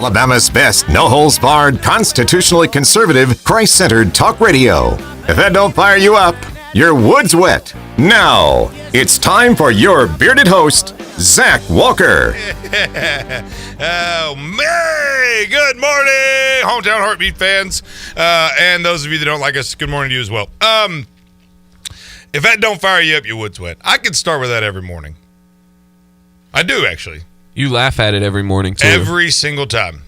Alabama's best no-holds-barred, constitutionally conservative, Christ-centered talk radio. If that don't fire you up, your wood's wet. Now, it's time for your bearded host, Zach Walker. Oh, Mary! Good morning, hometown heartbeat fans, and those of you that don't like us. Good morning to you as well. If that don't fire you up, your wood's wet. I could start with that every morning. I do actually. You laugh at it every morning too. Every single time.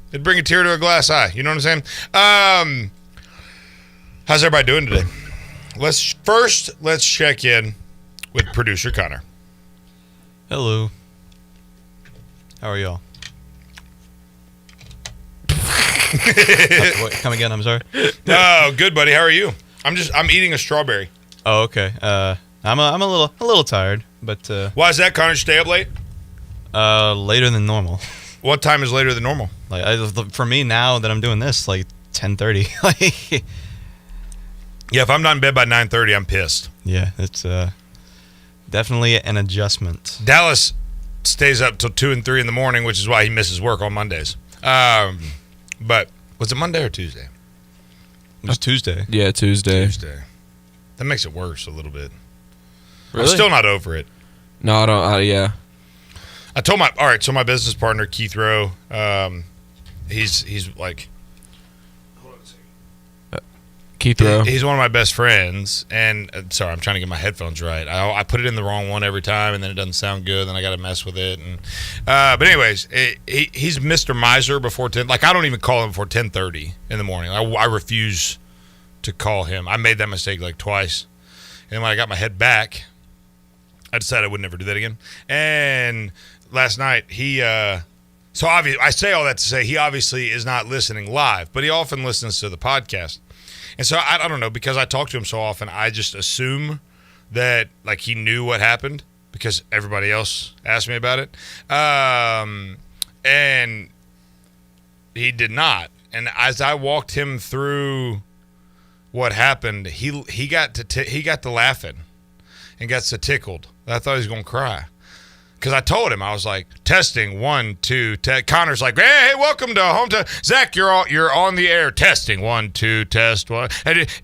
It'd bring a tear to a glass eye. You know what I'm saying? How's everybody doing today? Let's check in with producer Connor. Hello. How are y'all? Come again? I'm sorry. Oh, good, buddy. How are you? I'm eating a strawberry. Oh, okay. I'm a little tired, but Why is that, Connor? Did you stay up late? Later than normal. What time is later than normal? For me now that I'm doing this, 10:30. Yeah, if I'm not in bed by 9:30, I'm pissed. Yeah, it's definitely an adjustment. Dallas stays up till 2 and 3 in the morning, which is why he misses work on Mondays. But was it Monday or Tuesday? It was Tuesday. Yeah, Tuesday. That makes it worse a little bit. Really? I'm still not over it. No, I don't. Yeah. I told so my business partner Keith Rowe, he's like, hold on a second. Keith Rowe. He's one of my best friends, and sorry, I'm trying to get my headphones right. I put it in the wrong one every time, and then it doesn't sound good. Then I got to mess with it. And but anyways, he's Mr. Miser before 10. Like I don't even call him before 10:30 in the morning. I refuse to call him. I made that mistake like twice, and when I got my head back, I decided I would never do that again. And last night, I say all that to say he obviously is not listening live, but he often listens to the podcast. And so I don't know, because I talk to him so often, I just assume that like he knew what happened because everybody else asked me about it. And he did not. And as I walked him through what happened, he got to laughing and got so tickled. I thought he was going to cry. Because I told him, I was like, testing, 1, 2, Connor's like, hey, welcome to Hometown. Zach, you're on the air. Testing, 1, 2, test, 1.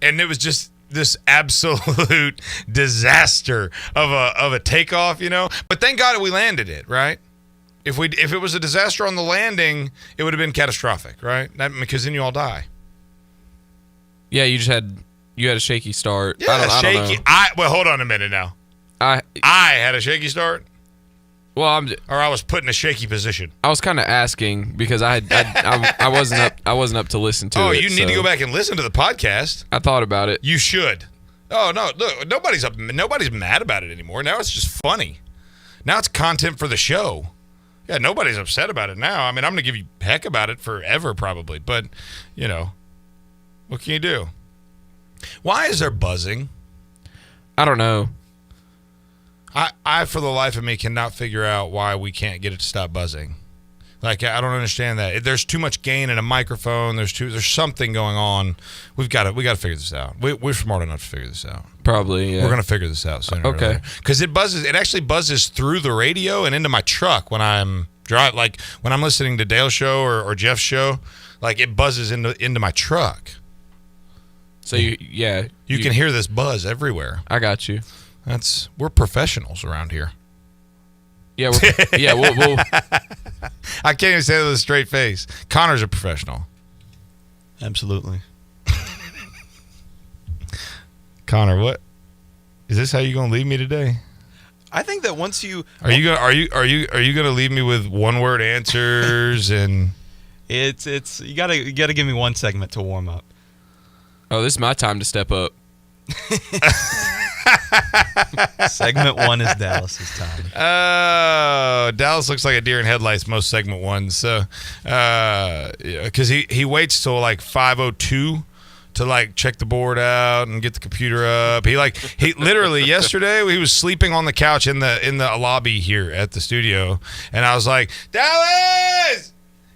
And it was just this absolute disaster of a takeoff, you know. But thank God we landed it, right? If it was a disaster on the landing, it would have been catastrophic, right? Because then you all die. Yeah, you had a shaky start. Yeah, I don't know. Well, hold on a minute now. I had a shaky start. Well, I was put in a shaky position. I was kind of asking because I wasn't up to listen to it. Oh, you need to go back and listen to the podcast. I thought about it. You should. Oh no, look, nobody's mad about it anymore. Now it's just funny. Now it's content for the show. Yeah, nobody's upset about it now. I mean, I'm gonna give you heck about it forever probably, but you know, what can you do? Why is there buzzing? I don't know. I, for the life of me, cannot figure out why we can't get it to stop buzzing. Like, I don't understand that. There's too much gain in a microphone. There's something going on. We got to figure this out. We're smart enough to figure this out. Probably, yeah. We're going to figure this out sooner or later. Because it actually buzzes through the radio and into my truck when I'm driving. Like, when I'm listening to Dale's show or Jeff's show, like, it buzzes into my truck. So, you can hear this buzz everywhere. I got you. We're professionals around here. Yeah, we'll I can't even say that with a straight face. Connor's a professional. Absolutely. Connor, what is this? How you gonna leave me today? I think that once you are you gonna leave me with one word answers and it's you gotta give me one segment to warm up. Oh, this is my time to step up. Segment 1 is Dallas's time. Oh, Dallas looks like a deer in headlights most segment 1. So, because he waits till like 5:02 to like check the board out and get the computer up. He literally yesterday he was sleeping on the couch in the lobby here at the studio, and I was like, Dallas.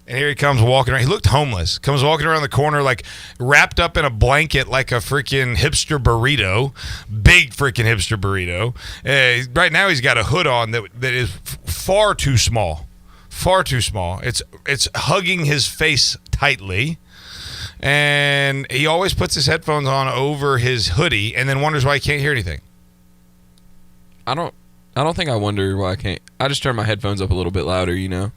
And here he comes walking around. He looked homeless. Comes walking around the corner like wrapped up in a blanket like a freaking hipster burrito. Big freaking hipster burrito. Right now he's got a hood on that is far too small far too small. It's hugging his face tightly. And he always puts his headphones on over his hoodie and then wonders why he can't hear anything. I don't think I wonder why I can't. I just turn my headphones up a little bit louder, you know.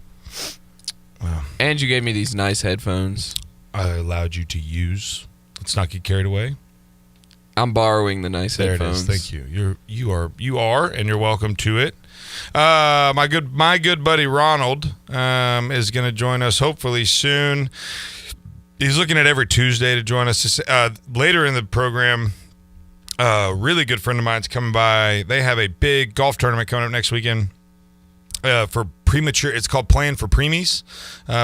Well, and you gave me these nice headphones. I allowed you to use. Let's not get carried away. I'm borrowing the nice there headphones. There it is. Thank you. You are, and you're welcome to it. My good buddy Ronald is going to join us hopefully soon. He's looking at every Tuesday to join us. Later in the program, a really good friend of mine's coming by. They have a big golf tournament coming up next weekend for premature. It's called Playing for Preemies,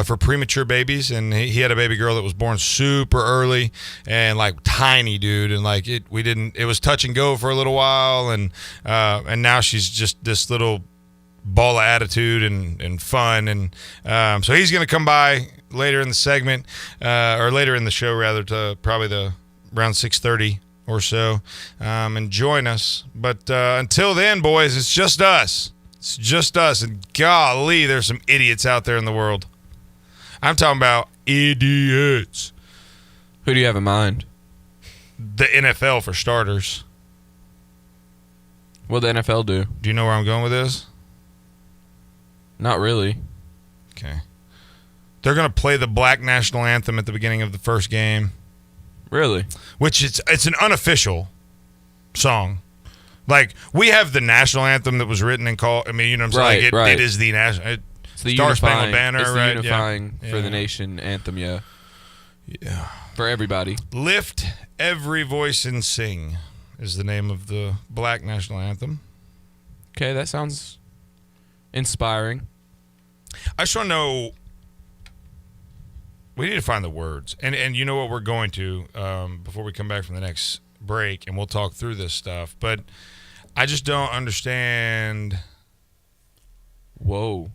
for premature babies. And he had a baby girl that was born super early and like tiny, dude. And like it was touch and go for a little while. And now she's just this little ball of attitude and fun. And so he's going to come by later in the segment, or later in the show, rather, to probably around 6:30 or so, and join us. But until then, boys, it's just us. It's just us. And golly, there's some idiots out there in the world. I'm talking about idiots. Who do you have in mind? The NFL, for starters. What'd the NFL do? Do you know where I'm going with this? Not really. Okay. They're going to play the Black National Anthem at the beginning of the first game. Really? Which it's an unofficial song. Like, we have the national anthem that was written and called. I mean, you know what I'm saying? Right. It is the national. It's the Star Spangled Banner, it's the right? unifying Yeah. for the nation anthem, yeah. Yeah. For everybody. Lift Every Voice and Sing is the name of the Black National Anthem. Okay, that sounds inspiring. I just want to know. We need to find the words. And you know what we're going to before we come back from the next break, and we'll talk through this stuff. But I just don't understand. Whoa.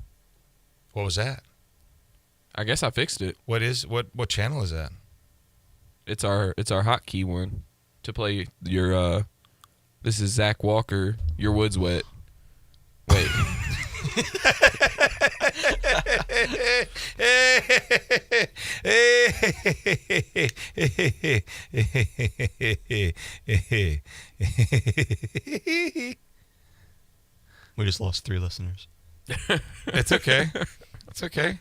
What was that? I guess I fixed it. What channel is that? It's our hotkey one to play your this is Zach Walker, Your Woods Wet. Wait. We just lost 3 listeners. It's okay. It's okay.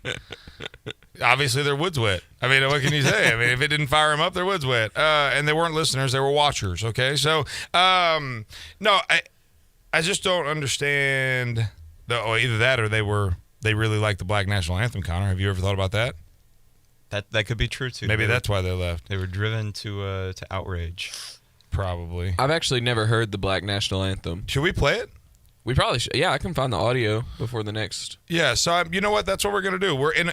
Obviously, their wood's wet. I mean, what can you say? I mean, if it didn't fire them up, their wood's wet. And they weren't listeners; they were watchers. Okay, so no, I just don't understand. Either that, or they really like the Black National Anthem. Connor, have you ever thought about that? That could be true too. Maybe that's why they left. They were driven to outrage. Probably. I've actually never heard the Black National Anthem. Should we play it? We probably should. Yeah, I can find the audio before the next. Yeah, so you know what? That's what we're going to do. We're in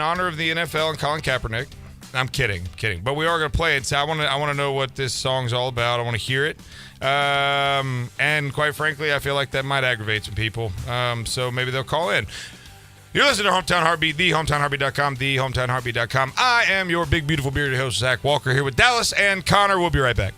honor of the NFL and Colin Kaepernick. I'm kidding. But we are going to play it. So I want to know what this song's all about. I want to hear it. And quite frankly, I feel like that might aggravate some people. So maybe they'll call in. You're listening to Hometown Heartbeat, thehometownheartbeat.com, thehometownheartbeat.com. I am your big, beautiful, bearded host, Zach Walker, here with Dallas and Connor. We'll be right back.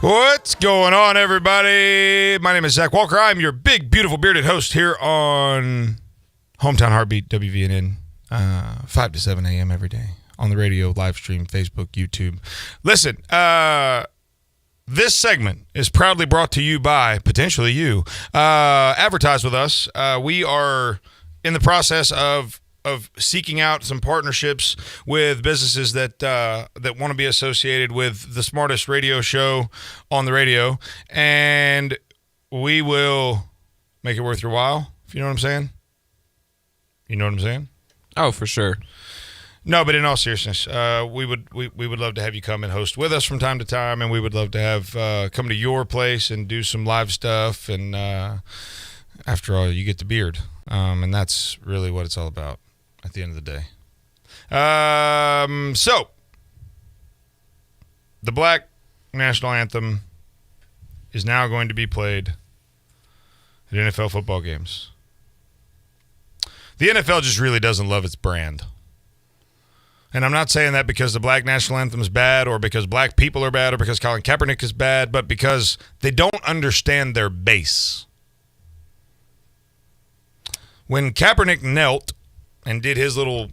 What's going on, everybody? My name is Zach Walker. I'm your big, beautiful, bearded host here on Hometown Heartbeat, WVNN, 5 to 7 a.m. every day on the radio, live stream, Facebook, YouTube. Listen, this segment is proudly brought to you by, potentially you, advertise with us. We are in the process of seeking out some partnerships with businesses that want to be associated with the smartest radio show on the radio, and we will make it worth your while, if you know what I'm saying. You know what I'm saying? Oh, for sure. No, but in all seriousness, we would love to have you come and host with us from time to time, and we would love to have come to your place and do some live stuff. And after all, you get the beard, and that's really what it's all about at the end of the day. So the Black National Anthem is now going to be played at NFL football games. The NFL just really doesn't love its brand. And I'm not saying that because the Black National Anthem is bad or because black people are bad or because Colin Kaepernick is bad, but because they don't understand their base. When Kaepernick knelt and did his little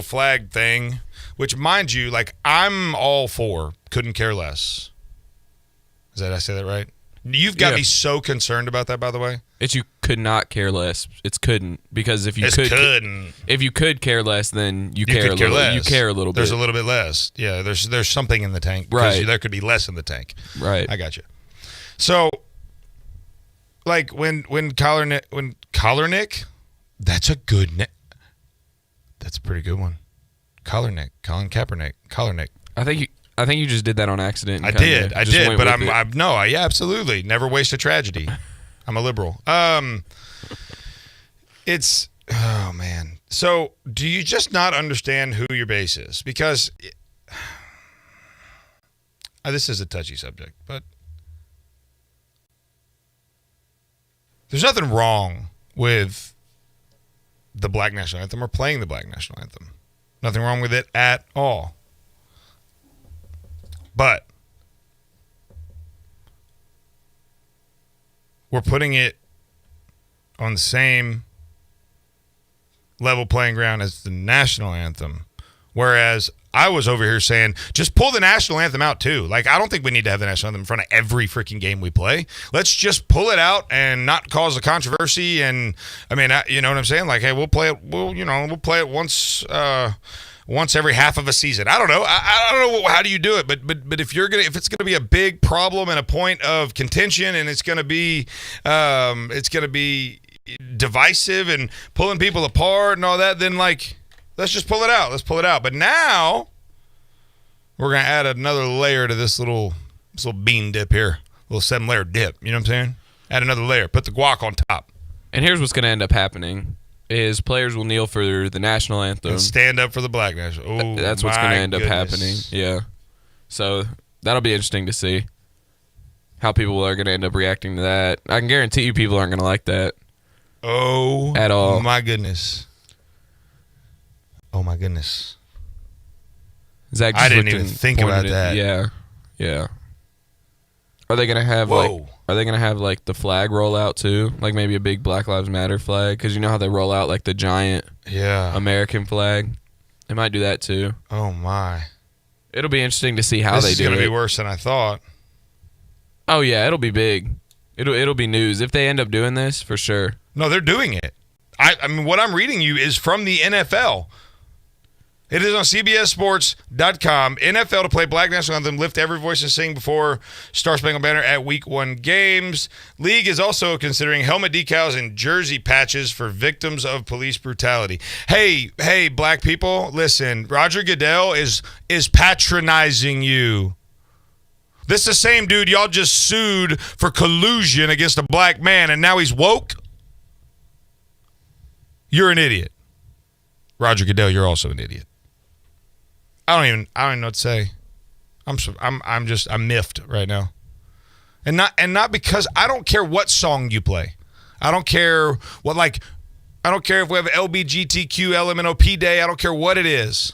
flag thing, which, mind you, like, I'm all for, couldn't care less. Did I say that right? You've got me so concerned about that, by the way. It's you could not care less. It's couldn't, because if you could care less, then you care a little. Less. You care a little bit. There's a little bit less. Yeah, there's something in the tank. Right. There could be less in the tank. Right. I got you. So, like when Collarnick, that's a good name. That's a pretty good one. Colin Kaepernick, Collarnick. I think you just did that on accident. I did, but yeah, absolutely. Never waste a tragedy. I'm a liberal. It's, oh man. So do you just not understand who your base is? Because this is a touchy subject, but there's nothing wrong with the Black National Anthem or playing the Black National Anthem. Nothing wrong with it at all. But we're putting it on the same level playing ground as the national anthem. Whereas I was over here saying, just pull the national anthem out too. Like, I don't think we need to have the national anthem in front of every freaking game we play. Let's just pull it out and not cause a controversy. And I mean, you know what I'm saying? Like, hey, we'll play it. We'll play it once every half of a season. I don't know. I don't know how do you do it, but if it's gonna be a big problem and a point of contention, and it's gonna be divisive and pulling people apart and all that, then like, let's just pull it out. Let's pull it out. But now we're gonna add another layer to this little bean dip here, little 7-layer dip. You know what I'm saying? Add another layer. Put the guac on top. And here's what's gonna end up happening. Is players will kneel for the national anthem. And stand up for the Black National. Oh, that's what's going to end up happening. Yeah. So that'll be interesting to see how people are going to end up reacting to that. I can guarantee you people aren't going to like that. Oh. At all. My goodness. Oh, my goodness. Zach I didn't even think about that. Yeah. Yeah. Are they gonna have like the flag roll out too? Like maybe a big Black Lives Matter flag? Because you know how they roll out like the giant American flag? They might do that too. Oh my. It'll be interesting to see how they do it. This is gonna be worse than I thought. Oh yeah, it'll be big. It'll be news. If they end up doing this, for sure. No, they're doing it. I mean, what I'm reading you is from the NFL. It is on CBSSports.com. NFL to play Black National Anthem, lift every voice and sing before Star Spangled Banner at Week 1 games. League is also considering helmet decals and jersey patches for victims of police brutality. Hey, black people, listen. Roger Goodell is patronizing you. This is the same dude y'all just sued for collusion against a black man, and now he's woke? You're an idiot. Roger Goodell, you're also an idiot. I don't even know what to say. I'm miffed right now. And not because I don't care what song you play. I don't care if we have LBGTQ LMNOP day. I don't care what it is.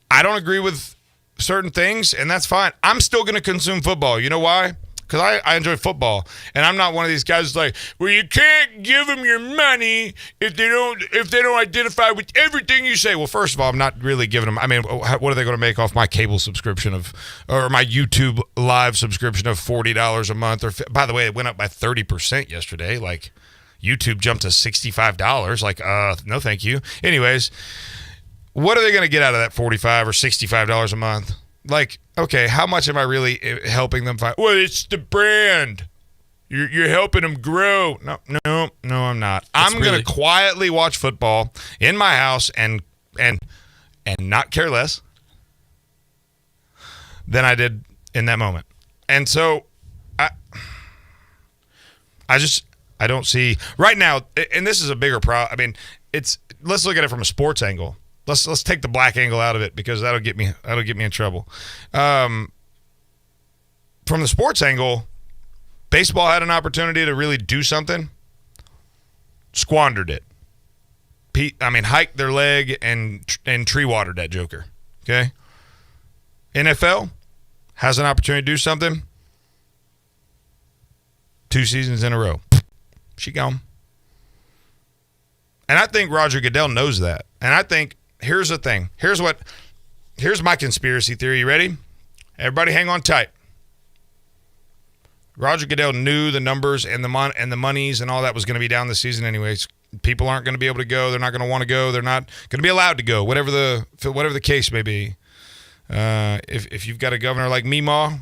I don't agree with certain things, and that's fine. I'm still going to consume football. You know why? Because I enjoy football, and I'm not one of these guys who's like, well, you can't give them your money if they don't identify with everything you say. Well, first of all, I'm not really giving them. I mean, what are they going to make off my cable subscription or my YouTube live subscription of $40 a month? Or by the way, it went up by 30% yesterday. Like, YouTube jumped to $65. Like, no, thank you. Anyways, what are they going to get out of that $45 or $65 a month? Like, okay, how much am I really helping them find? Well, it's the brand. You're helping them grow. No, I'm not. I'm going to quietly watch football in my house and not care less than I did in that moment. And so I don't see right now, and this is a bigger problem. I mean, let's look at it from a sports angle. Let's take the black angle out of it because that'll get me in trouble. From the sports angle, baseball had an opportunity to really do something, squandered it. Hiked their leg and tree watered that joker. Okay. NFL has an opportunity to do something. 2 seasons in a row, she gone. And I think Roger Goodell knows that. And I think. Here's the thing. Here's my conspiracy theory. You ready? Everybody hang on tight. Roger Goodell knew the numbers and the monies and all that was going to be down this season anyways. People aren't going to be able to go. They're not going to want to go. They're not going to be allowed to go, whatever the case may be. If you've got a governor like Meemaw,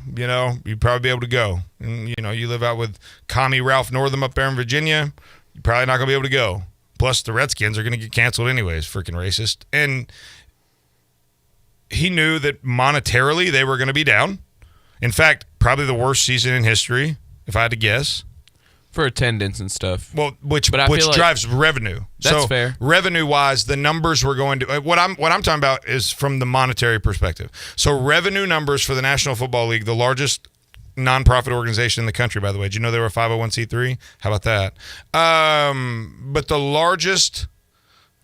you'd probably be able to go. And, you live out with Commie Ralph Northam up there in Virginia, you're probably not going to be able to go. Plus, the Redskins are going to get canceled anyways, freaking racist. And he knew that monetarily they were going to be down. In fact, probably the worst season in history, if I had to guess. For attendance and stuff. Well, which drives revenue. That's fair. Revenue-wise, the numbers we're going to what I'm talking about is from the monetary perspective. So revenue numbers for the National Football League, the largest nonprofit organization in the country, by the way. Did you know they were a 501c3? How about that? But the largest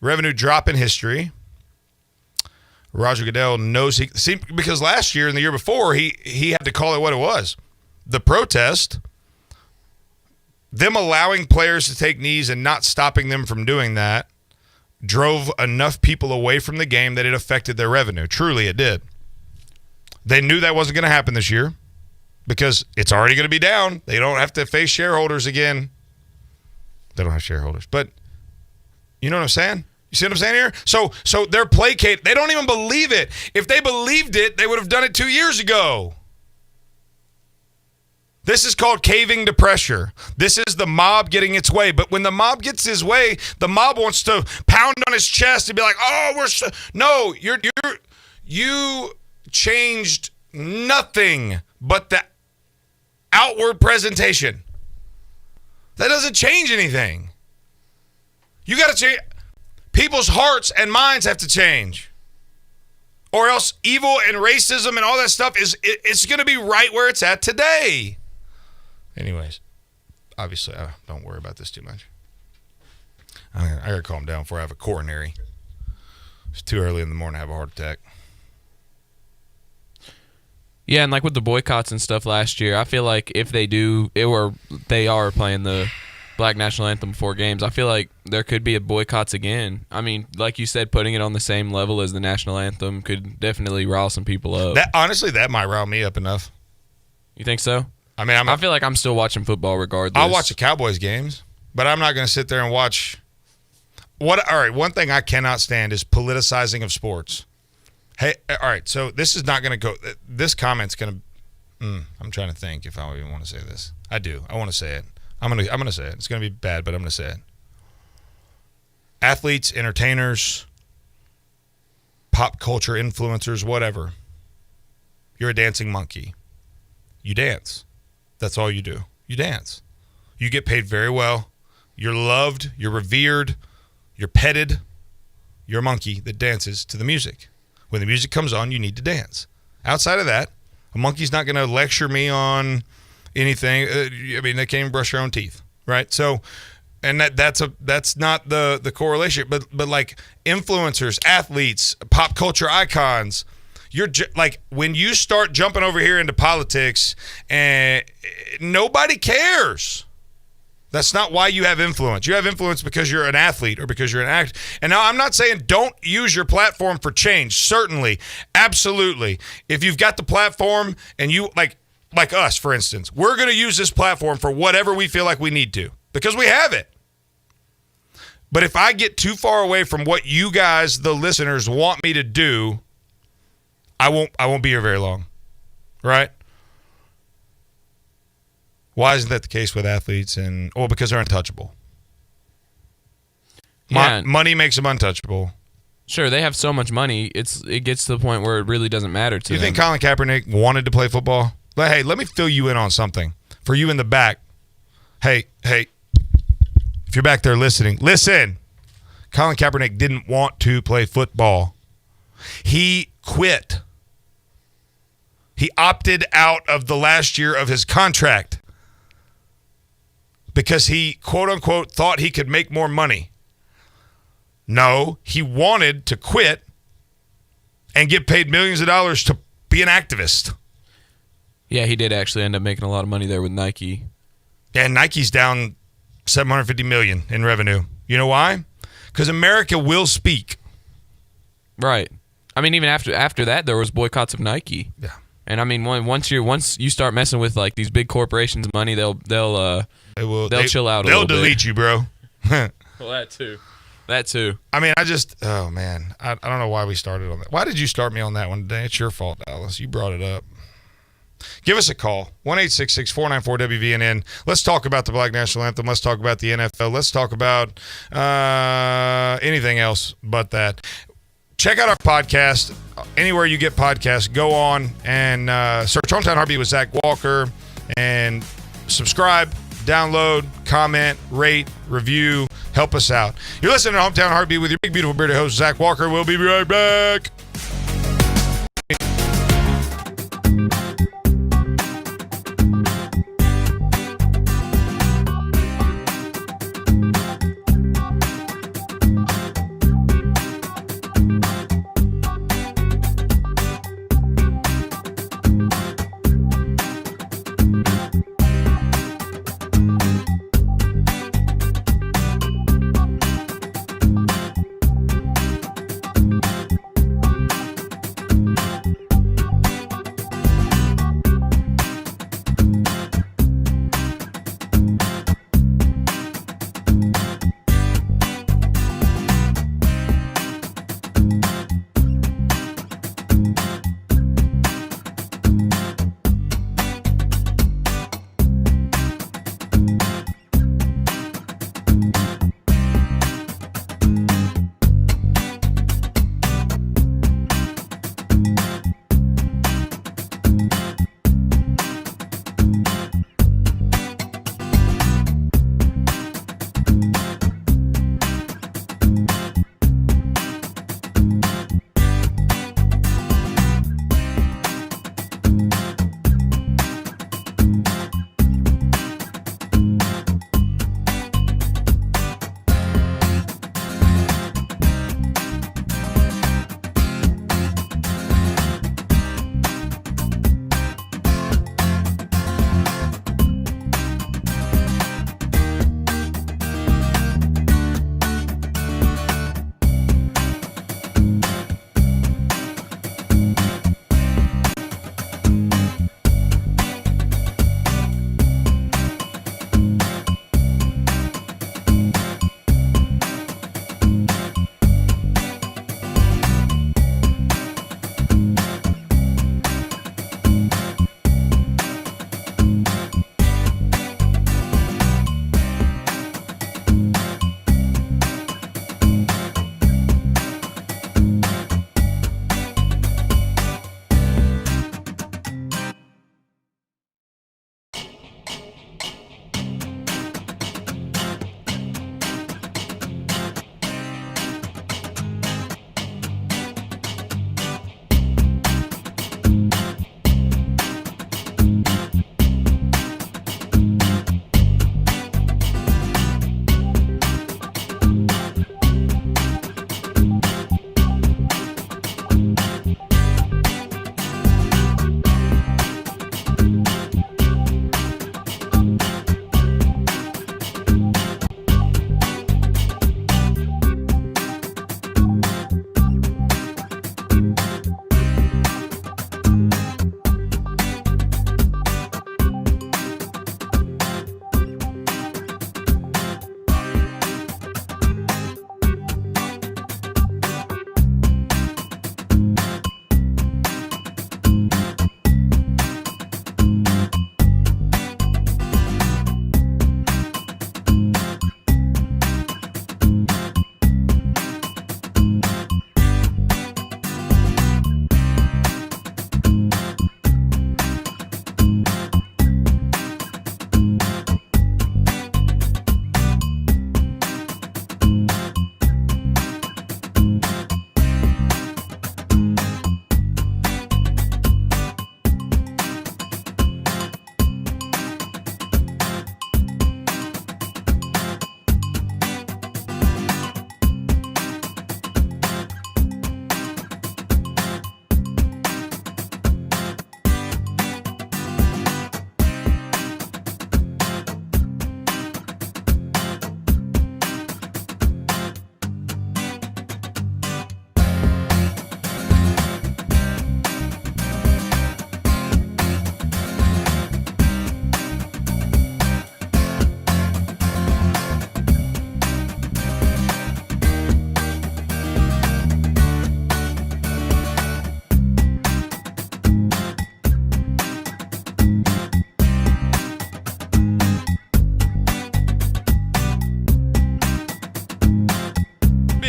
revenue drop in history, Roger Goodell knows because last year and the year before, he had to call it what it was. The protest, them allowing players to take knees and not stopping them from doing that, drove enough people away from the game that it affected their revenue. Truly, it did. They knew that wasn't going to happen this year. Because it's already going to be down. They don't have to face shareholders again. They don't have shareholders. But you know what I'm saying? You see what I'm saying here? So they're placated. They don't even believe it. If they believed it, they would have done it 2 years ago. This is called caving to pressure. This is the mob getting its way. But when the mob gets his way, the mob wants to pound on his chest and be like, "Oh, no, you changed nothing but the outward presentation. That doesn't change anything. You got to change. People's hearts and minds have to change. Or else evil and racism and all that stuff it's going to be right where it's at today." Anyways, obviously, don't worry about this too much. I got to calm down before I have a coronary. It's too early in the morning to have a heart attack. Yeah, and like with the boycotts and stuff last year, I feel like if they are playing the Black National Anthem before games, I feel like there could be boycotts again. I mean, like you said, putting it on the same level as the National Anthem could definitely rile some people up. That might rile me up enough. You think so? I mean, I feel like I'm still watching football regardless. I'll watch the Cowboys games, but I'm not going to sit there and watch. All right, one thing I cannot stand is politicizing of sports. Hey, all right, so this is not going to go – this comment's going to I'm trying to think if I even want to say this. I do. I want to say it. I'm going to say it. It's going to be bad, but I'm going to say it. Athletes, entertainers, pop culture influencers, whatever. You're a dancing monkey. You dance. That's all you do. You dance. You get paid very well. You're loved. You're revered. You're petted. You're a monkey that dances to the music. When the music comes on, you need to dance. Outside of that, a monkey's not going to lecture me on anything. I mean, they can't even brush their own teeth, right? So, and that's not the correlation. But like influencers, athletes, pop culture icons, like when you start jumping over here into politics, and nobody cares. That's not why you have influence. You have influence because you're an athlete or because you're an actor. And now I'm not saying don't use your platform for change. Certainly, absolutely. If you've got the platform and you like us, for instance, we're going to use this platform for whatever we feel like we need to because we have it. But if I get too far away from what you guys, the listeners, want me to do, I won't be here very long. Right? Why isn't that the case with athletes? Because they're untouchable. Money makes them untouchable. Sure, they have so much money, it gets to the point where it really doesn't matter to them. You think Colin Kaepernick wanted to play football? Hey, let me fill you in on something. For you in the back. Hey, if you're back there listening, listen. Colin Kaepernick didn't want to play football. He quit. He opted out of the last year of his contract because he, quote unquote, thought he could make more money. No, he wanted to quit and get paid millions of dollars to be an activist. Yeah, he did actually end up making a lot of money there with Nike. And Nike's down $750 million in revenue. You know why? Because America will speak. Right. I mean, even after that, there was boycotts of Nike. Yeah. And I mean, once you start messing with like these big corporations' money, they'll chill out a little bit. They'll delete you, bro. Well, that too. I mean, oh man, I don't know why we started on that. Why did you start me on that one today? It's your fault, Dallas. You brought it up. Give us a call, 1-866-494-WVNN. Let's talk about the Black National Anthem. Let's talk about the NFL. Let's talk about anything else but that. Check out our podcast. Anywhere you get podcasts, go on and search Hometown Heartbeat with Zach Walker and subscribe, download, comment, rate, review. Help us out. You're listening to Hometown Heartbeat with your big, beautiful, bearded host, Zach Walker. We'll be right back.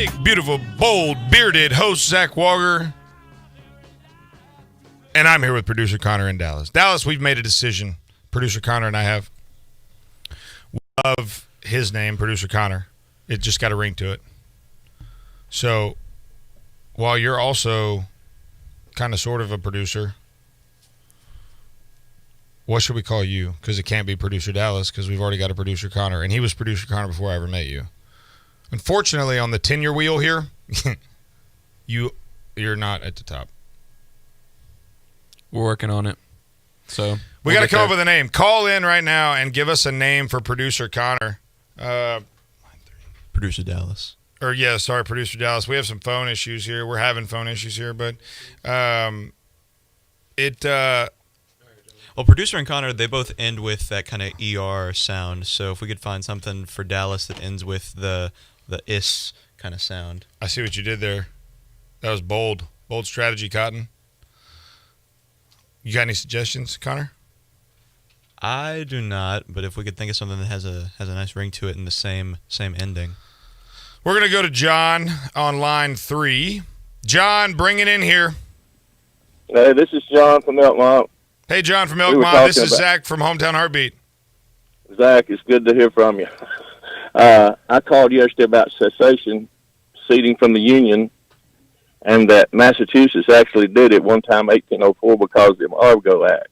big, beautiful, bold, bearded host, Zach Walker. And I'm here with producer Connor in Dallas. Dallas, we've made a decision. Producer Connor and I have. We love his name, Producer Connor. It just got a ring to it. So, while you're also kind of sort of a producer, what should we call you? Because it can't be Producer Dallas because we've already got a Producer Connor. And he was Producer Connor before I ever met you. Unfortunately, on the tenure wheel here, you're not at the top. We're working on it. So we got to come up with a name. Call in right now and give us a name for Producer Connor. Producer Dallas. Producer Dallas. We have some phone issues here. We're having phone issues here, but Well, Producer and Connor, they both end with that kind of ER sound. So if we could find something for Dallas that ends with the is kind of sound. I see what you did there. That was bold. Bold strategy, Cotton. You got any suggestions, Connor? I do not, but if we could think of something that has a nice ring to it and the same ending. We're going to go to John on line 3. John, bring it in here. Hey, this is John from Elkmont. Hey, John from Elkmont. This is Zach from Hometown Heartbeat. Zach, it's good to hear from you. I called yesterday about cessation, seceding from the Union, and that Massachusetts actually did it one time, 1804, because of the Argo Act.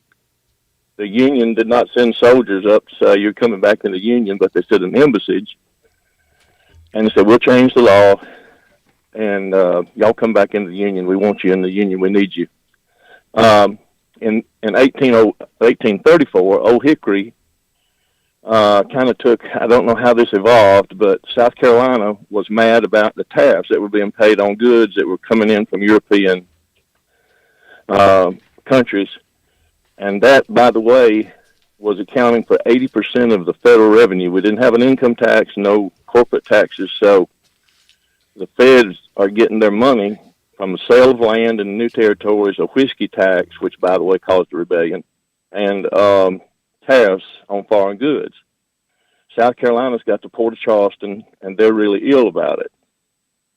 The Union did not send soldiers up to say, you're coming back in the Union, but they sent an embassage. And they said, we'll change the law, and y'all come back in the Union. We want you in the Union. We need you. In 1834, Old Hickory kind of took, I don't know how this evolved, but South Carolina was mad about the tariffs that were being paid on goods that were coming in from European countries. And that, by the way, was accounting for 80% of the federal revenue. We didn't have an income tax, no corporate taxes, so the feds are getting their money from the sale of land in the new territories, a whiskey tax, which, by the way, caused a rebellion, and tariffs on foreign goods. South Carolina's got the Port of Charleston, and they're really ill about it.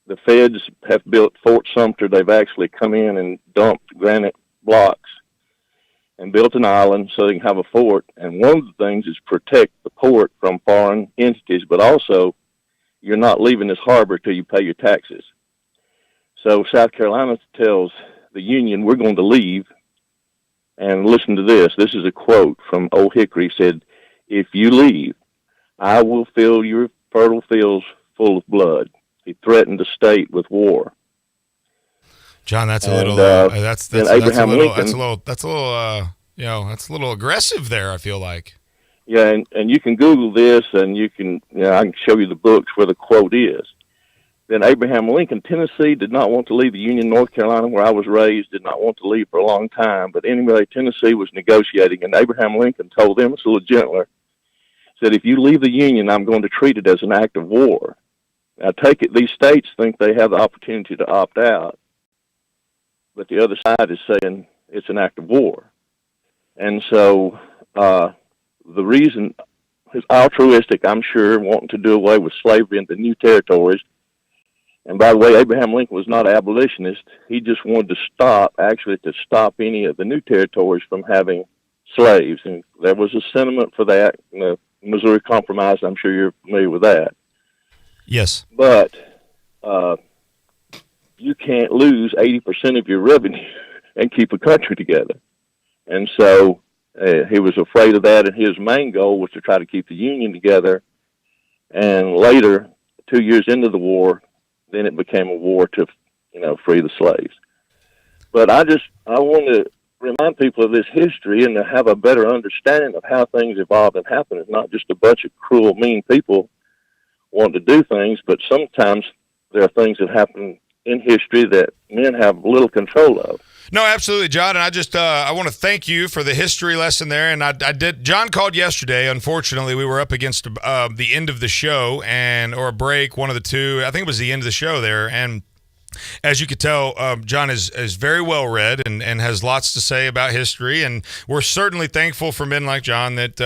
The feds have built Fort Sumter. They've actually come in and dumped granite blocks and built an island so they can have a fort. And one of the things is protect the port from foreign entities, but also you're not leaving this harbor till you pay your taxes. So South Carolina tells the Union, we're going to leave. And listen to this. This is a quote from Old Hickory. He said, if you leave, I will fill your fertile fields full of blood. He threatened the state with war. John, that's a little aggressive there, I feel like. Yeah, and you can Google this, and I can show you the books where the quote is. Then Abraham Lincoln, Tennessee, did not want to leave the Union. North Carolina, where I was raised, did not want to leave for a long time. But anyway, Tennessee was negotiating, and Abraham Lincoln told them, it's a little gentler, said, if you leave the Union, I'm going to treat it as an act of war. Now, take it, these states think they have the opportunity to opt out, but the other side is saying it's an act of war. And so the reason is altruistic, I'm sure, wanting to do away with slavery in the new territories. And by the way, Abraham Lincoln was not an abolitionist. He just wanted to stop any of the new territories from having slaves. And there was a sentiment for that in the Missouri Compromise. I'm sure you're familiar with that. Yes. But you can't lose 80% of your revenue and keep a country together. And so he was afraid of that, and his main goal was to try to keep the Union together. And later, 2 years into the war, then it became a war to, free the slaves. But I want to remind people of this history and to have a better understanding of how things evolved and happened. It's not just a bunch of cruel, mean people wanting to do things, but sometimes there are things that happen in history that men have little control of. No, absolutely, John. And I want to thank you for the history lesson there. And I did. John called yesterday. Unfortunately, we were up against the end of the show or a break, one of the two. I think it was the end of the show there. And As you could tell, John is very well read and has lots to say about history, and we're certainly thankful for men like John that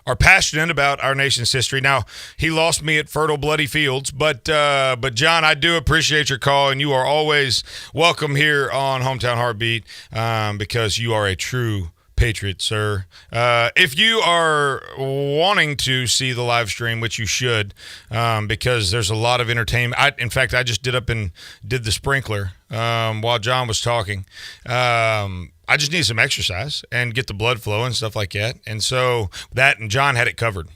are passionate about our nation's history. Now, he lost me at fertile, bloody fields, but John, I do appreciate your call, and you are always welcome here on Hometown Heartbeat because you are a true patriot, sir. If you are wanting to see the live stream, which you should, because there's a lot of entertainment. In fact, I just did the sprinkler while John was talking. I just need some exercise and get the blood flowing and stuff like that. And so and John had it covered.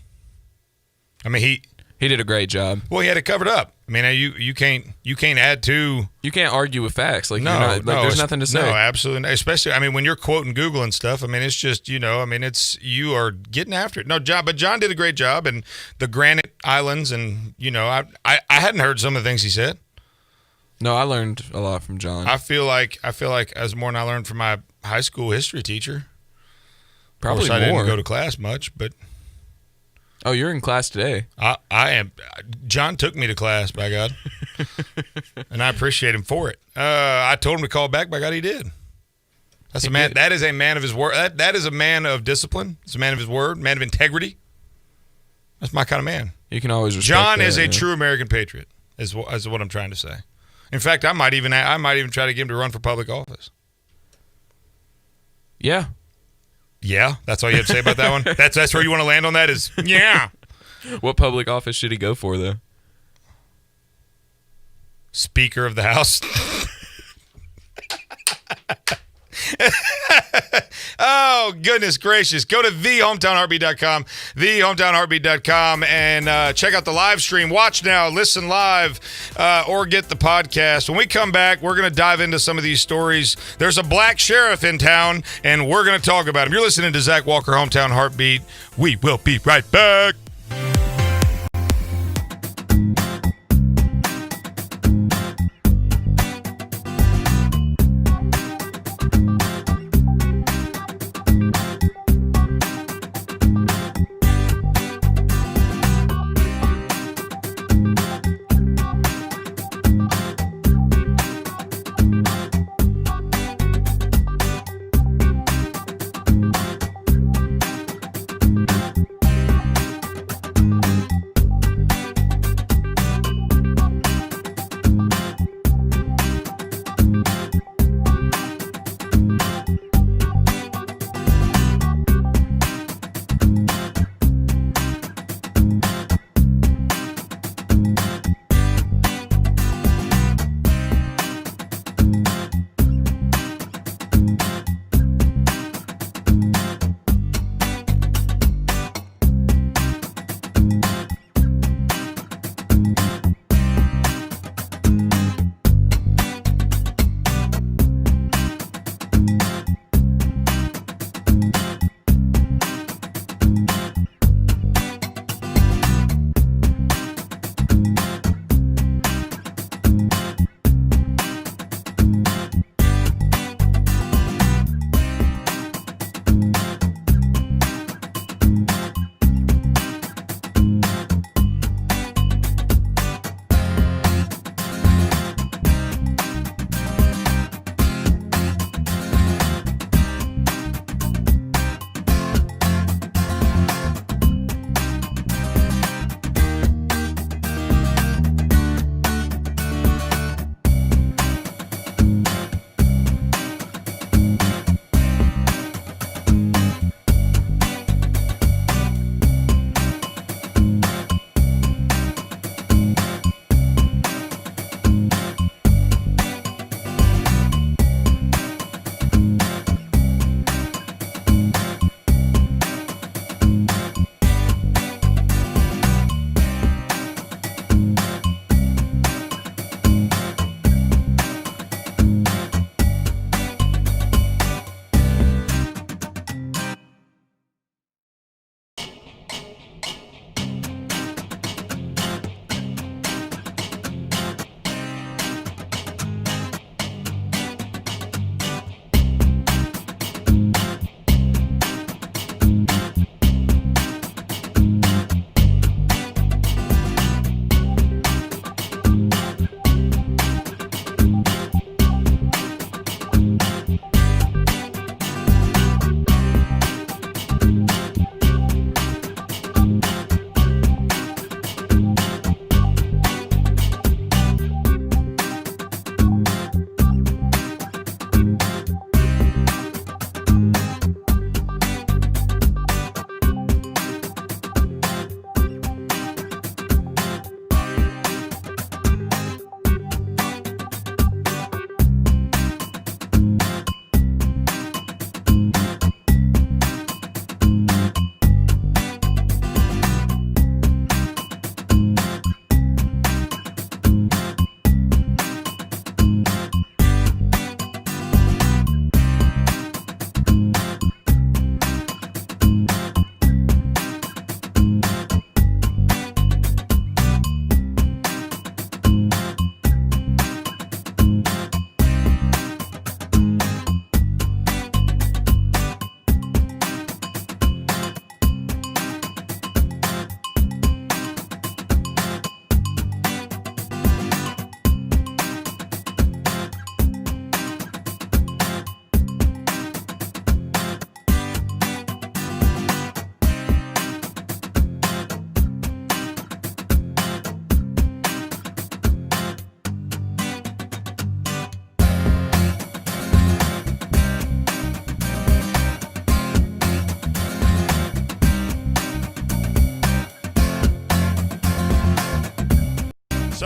I mean, he did a great job. Well, he had it covered up. I mean, you can't add to. You can't argue with facts. Like, no, there's nothing to say. No, absolutely. Especially, I mean, when you're quoting Google and stuff, I mean, it's just, you are getting after it. No, but John did a great job, and the Granite Islands, and, I hadn't heard some of the things he said. No, I learned a lot from John. I feel like as more than I learned from my high school history teacher. Probably of course, I more. didn't go to class much, but. Oh, you're in class today. I am. John took me to class, by God, and I appreciate him for it. I told him to call back, by God, he did. That's a man. That is a man of his word. That is a man of discipline. It's a man of his word, man of integrity. That's my kind of man. You can always respect John that, is a true American patriot. Is what I'm trying to say. In fact, I might even try to get him to run for public office. Yeah. Yeah, that's all you have to say about that one. That's where you want to land on that is yeah. What public office should he go for, though? Speaker of the House. Oh, goodness gracious. Go to thehometownheartbeat.com, thehometownheartbeat.com, and check out the live stream. Watch now, listen live, or get the podcast. When we come back, we're going to dive into some of these stories. There's a black sheriff in town, and we're going to talk about him. You're listening to Zach Walker, Hometown Heartbeat. We will be right back.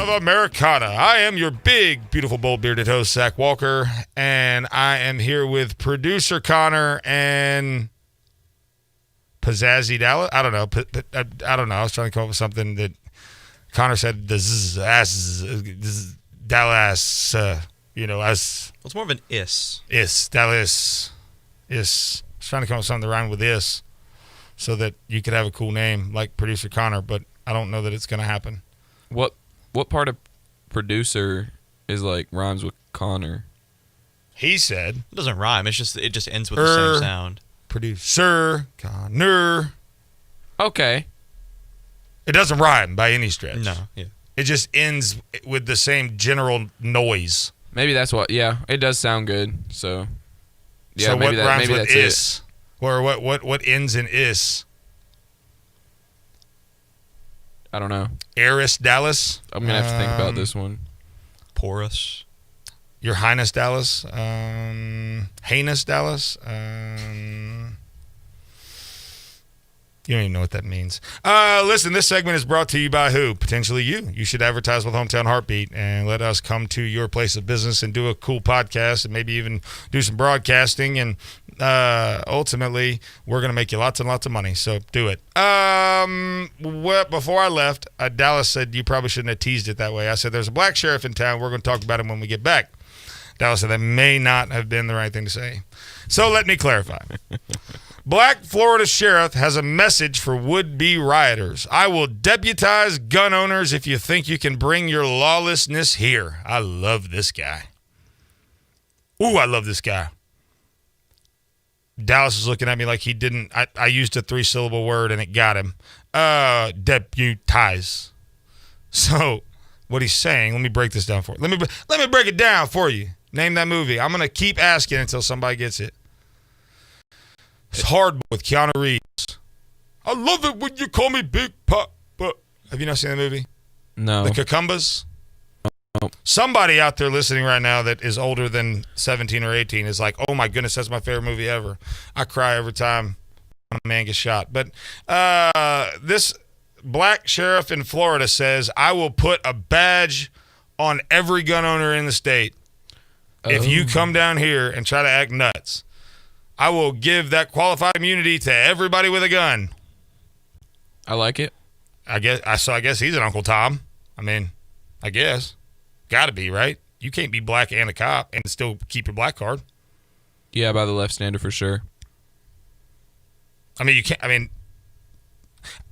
of Americana. I am your big, beautiful, bold, bearded host, Zach Walker, and I am here with producer Connor and Pizzazzy Dallas. I don't know. I don't know. I was trying to come up with something that Connor said. Dallas. As it's more of an is. Dallas. I was trying to come up with something that rhymed with this, so that you could have a cool name like producer Connor, but I don't know that it's going to happen. What part of producer is like rhymes with Connor? He said it doesn't rhyme. It just ends with the same sound. Producer Connor. Okay. It doesn't rhyme by any stretch. No. Yeah. It just ends with the same general noise. Maybe that's what. Yeah, it does sound good. So. Yeah. So maybe what rhymes maybe with that's is, it. or what ends in is? I don't know. Eris Dallas. I'm gonna have to think about this one. Porous. Your Highness Dallas. Heinous Dallas. You don't even know what that means. Listen, this segment is brought to you by who? Potentially you. You should advertise with Hometown Heartbeat and let us come to your place of business and do a cool podcast and maybe even do some broadcasting. And ultimately, we're going to make you lots and lots of money. So do it. Before I left, Dallas said you probably shouldn't have teased it that way. I said there's a black sheriff in town. We're going to talk about him when we get back. Dallas said that may not have been the right thing to say. So let me clarify. Black Florida sheriff has a message for would-be rioters. I will deputize gun owners if you think you can bring your lawlessness here. I love this guy. Ooh, I love this guy. Dallas is looking at me like he didn't. I used a 3-syllable word and it got him. Deputize. So what he's saying, let me break this down for you. Let me break it down for you. Name that movie. I'm going to keep asking until somebody gets it. It's Hard with Keanu Reeves. I love it when you call me Big Papa. Have you not seen the movie? No. The Cucumbas? No. Somebody out there listening right now that is older than 17 or 18 is like, oh my goodness, that's my favorite movie ever. I cry every time a man gets shot. But this black sheriff in Florida says, I will put a badge on every gun owner in the state. If you come down here and try to act nuts, I will give that qualified immunity to everybody with a gun. I like it. I guess he's an Uncle Tom. I mean, I guess. Got to be, right? You can't be black and a cop and still keep your black card. Yeah, by the left standard for sure. I mean, you can't. I mean,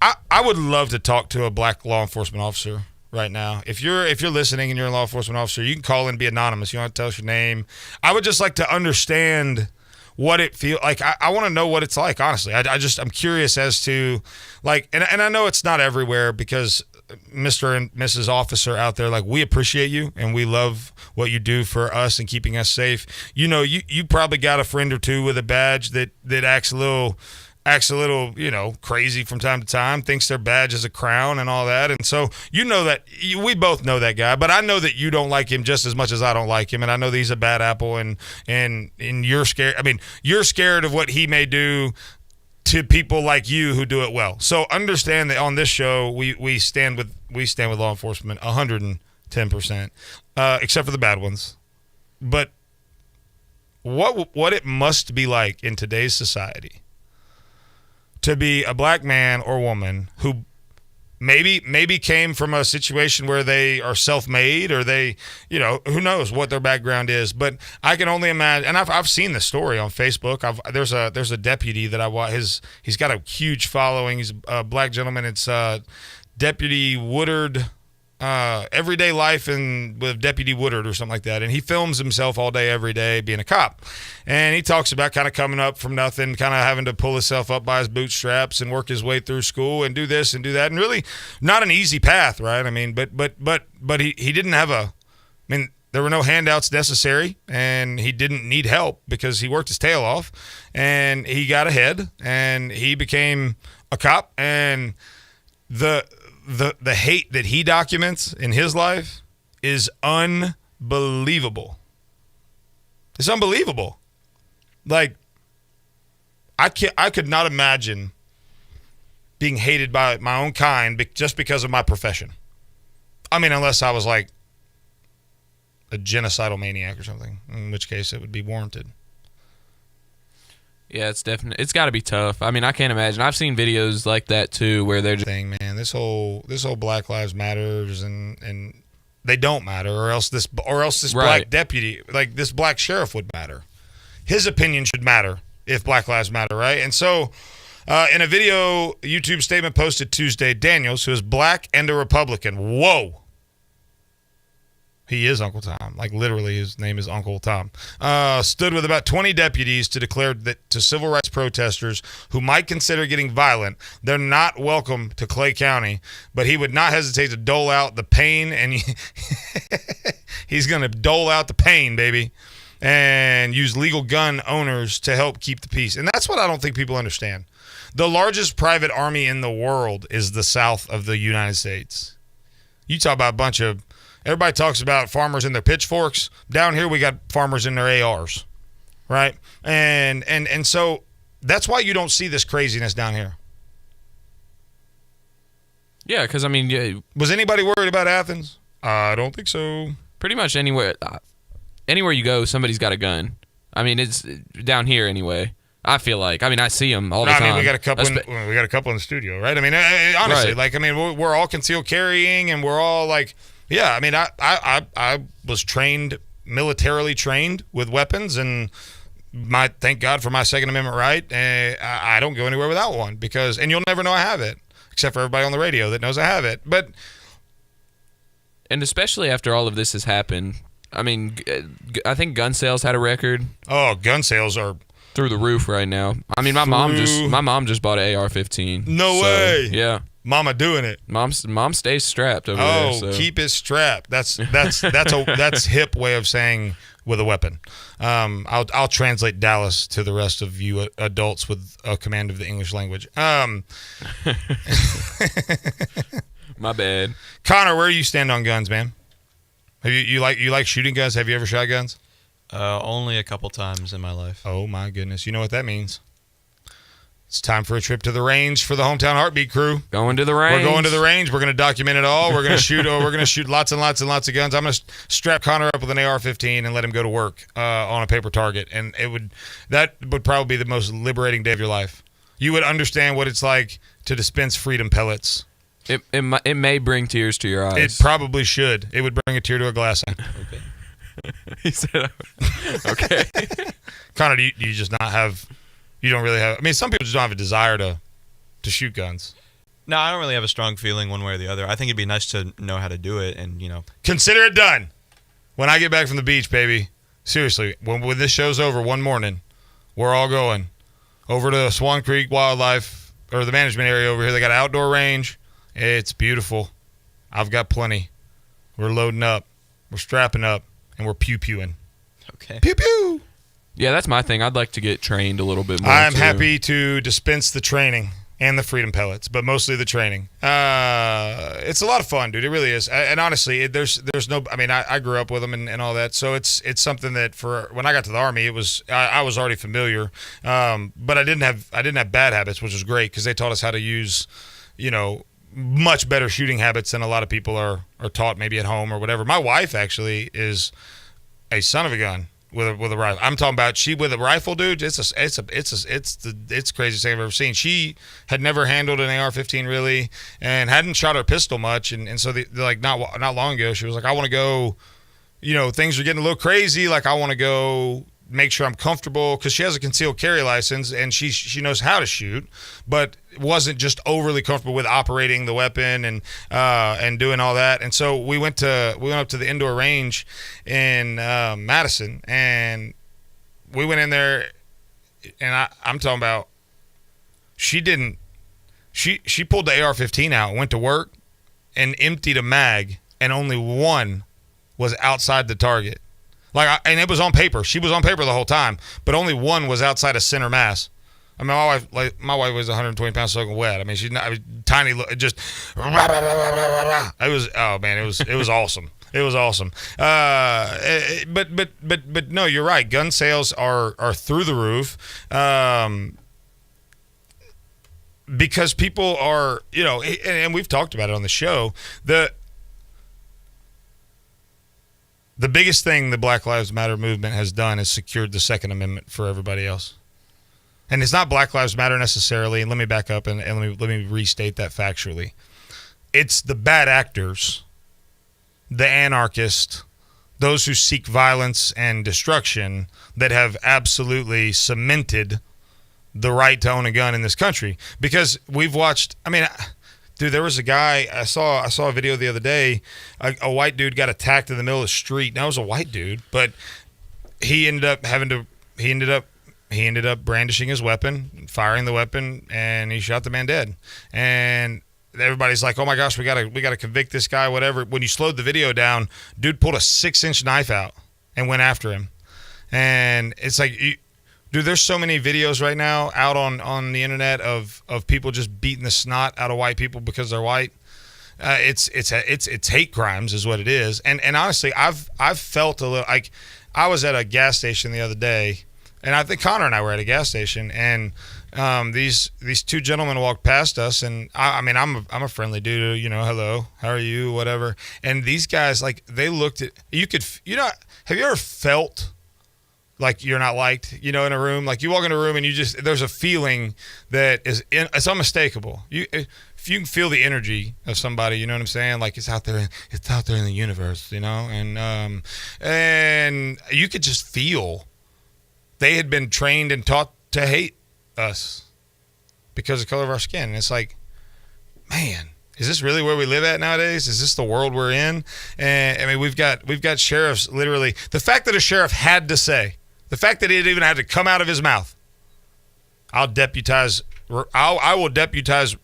I would love to talk to a black law enforcement officer right now. If you're listening and you're a law enforcement officer, you can call in and be anonymous. You don't have to tell us your name. I would just like to understand what it feels like. I want to know what it's like, honestly. I'm curious as to, like, and I know it's not everywhere because Mr. and Mrs. Officer out there, like, we appreciate you and we love what you do for us and keeping us safe. You know, you probably got a friend or two with a badge that acts a little, crazy from time to time, thinks their badge is a crown and all that. And so, we both know that guy, but I know that you don't like him just as much as I don't like him. And I know that he's a bad apple and you're scared. I mean, you're scared of what he may do to people like you who do it well. So understand that on this show, we stand with law enforcement 110%, except for the bad ones. But what it must be like in today's society to be a black man or woman who maybe came from a situation where they are self-made or they, who knows what their background is. But I can only imagine, and I've seen the story on Facebook. There's a deputy that I watch. He's got a huge following. He's a black gentleman. It's Deputy Woodard. Everyday Life with Deputy Woodard or something like that. And he films himself all day, every day being a cop. And he talks about kind of coming up from nothing, kind of having to pull himself up by his bootstraps and work his way through school and do this and do that. And really not an easy path, right? I mean, but he didn't have there were no handouts necessary, and he didn't need help because he worked his tail off, and he got ahead, and he became a cop. And the hate that he documents in his life is unbelievable. It's unbelievable. Like, I could not imagine being hated by my own kind just because of my profession. I mean, unless I was like a genocidal maniac or something, in which case it would be warranted. Yeah, it's got to be tough. I mean, I can't imagine. I've seen videos like that too, where they're just man. This whole Black Lives Matters and they don't matter, or else this black deputy, like this black sheriff, would matter. His opinion should matter if Black Lives Matter, right? And so, in a video, YouTube statement posted Tuesday, Daniels, who is black and a Republican. Whoa. He is Uncle Tom. Like, literally, his name is Uncle Tom. Stood with about 20 deputies to declare that to civil rights protesters who might consider getting violent, they're not welcome to Clay County, but he would not hesitate to dole out the pain, and he's going to dole out the pain, baby, and use legal gun owners to help keep the peace. And that's what I don't think people understand. The largest private army in the world is the south of the United States. You talk about a bunch of... Everybody talks about farmers and their pitchforks. Down here, we got farmers in their ARs, right? And so that's why you don't see this craziness down here. Yeah, because, I mean... Yeah, was anybody worried about Athens? I don't think so. Pretty much anywhere you go, somebody's got a gun. I mean, it's down here anyway. I feel like. I mean, I see them all the time. I mean, we got a couple in the studio, right? I mean, honestly, right. Like, I mean, we're all concealed carrying, and we're all like... Yeah, I mean, I was trained, militarily trained with weapons, and thank God for my Second Amendment right. I don't go anywhere without one and you'll never know I have it, except for everybody on the radio that knows I have it. And especially after all of this has happened, I mean, I think gun sales had a record. Oh, gun sales are through the roof right now. I mean, my mom just bought an AR-15. No way. Yeah. Mama doing it. Mom stays strapped over there. Oh, so. Keep it strapped. That's hip way of saying with a weapon. I'll translate Dallas to the rest of you adults with a command of the English language. My bad. Connor, where do you stand on guns, man? Have you like shooting guns? Have you ever shot guns? Only a couple times in my life. Oh my goodness! You know what that means? It's time for a trip to the range for the Hometown Heartbeat crew. Going to the range. We're going to the range. We're going to document it all. We're going to shoot. We're going to shoot lots and lots and lots of guns. I'm going to strap Connor up with an AR-15 and let him go to work on a paper target. And that would probably be the most liberating day of your life. You would understand what it's like to dispense freedom pellets. It may bring tears to your eyes. It probably should. It would bring a tear to a glass eye. Okay. He said, "Okay." Connor, do you just not have? You don't really have. I mean, some people just don't have a desire to shoot guns. No, I don't really have a strong feeling one way or the other. I think it'd be nice to know how to do it, and consider it done. When I get back from the beach, baby. Seriously, when this show's over one morning, we're all going over to Swan Creek Wildlife or the management area over here. They got an outdoor range. It's beautiful. I've got plenty. We're loading up. We're strapping up, and we're pew-pewing. Okay. Pew-pew. Yeah, that's my thing. I'd like to get trained a little bit more. I'm happy to dispense the training and the freedom pellets, but mostly the training. It's a lot of fun, dude. It really is. And honestly, there's no. I mean, I grew up with them and all that, so it's something that for when I got to the Army, it was I was already familiar, but I didn't have bad habits, which was great because they taught us how to use, much better shooting habits than a lot of people are taught maybe at home or whatever. My wife actually is a son of a gun. With a rifle, I'm talking about she with a rifle, dude. It's the craziest thing I've ever seen. She had never handled an AR-15 really, and hadn't shot her pistol much, and so not long ago she was like, I want to go, things are getting a little crazy. Like I want to go make sure I'm comfortable because she has a concealed carry license and she knows how to shoot, but wasn't just overly comfortable with operating the weapon and doing all that. And so we went up to the indoor range in Madison, and we went in there, and I'm talking about she pulled the AR-15 out, went to work, and emptied a mag, and only one was outside the target. And it was on paper. She was on paper the whole time, but only one was outside of center mass. I mean, my wife weighs 120 pounds soaking wet. I mean, she's not tiny. Just it was. Oh man, it was awesome. It was awesome. But no, you're right. Gun sales are through the roof. Because people are, and we've talked about it on the show. the biggest thing the Black Lives Matter movement has done is secured the Second Amendment for everybody else. And it's not Black Lives Matter necessarily, and let me back up and let me restate that factually. It's the bad actors, the anarchists, those who seek violence and destruction that have absolutely cemented the right to own a gun in this country. Because we've watched, I mean, dude, there was a guy, I saw a video the other day, a white dude got attacked in the middle of the street. Now, it was a white dude, but he ended up brandishing his weapon, firing the weapon, and he shot the man dead. And everybody's like, "Oh my gosh, we gotta convict this guy." Whatever. When you slowed the video down, dude pulled a 6-inch knife out and went after him. And it's like, dude, there's so many videos right now out on the internet of people just beating the snot out of white people because they're white. It's hate crimes is what it is. And honestly, I've felt a little like I was at a gas station the other day. And I think Connor and I were at a gas station, and these two gentlemen walked past us, and I mean I'm a friendly dude, you know, hello, how are you, whatever. And these guys, like, they looked at have you ever felt like you're not liked, you know, in a room? Like, you walk in a room and there's a feeling that it's unmistakable. If you can feel the energy of somebody, you know what I'm saying? Like, it's out there in the universe, you know, and you could just feel. They had been trained and taught to hate us because of the color of our skin. And it's like, man, is this really where we live at nowadays? Is this the world we're in? And I mean, we've got sheriffs literally. The fact that a sheriff had to say, the fact that it even had to come out of his mouth, I will deputize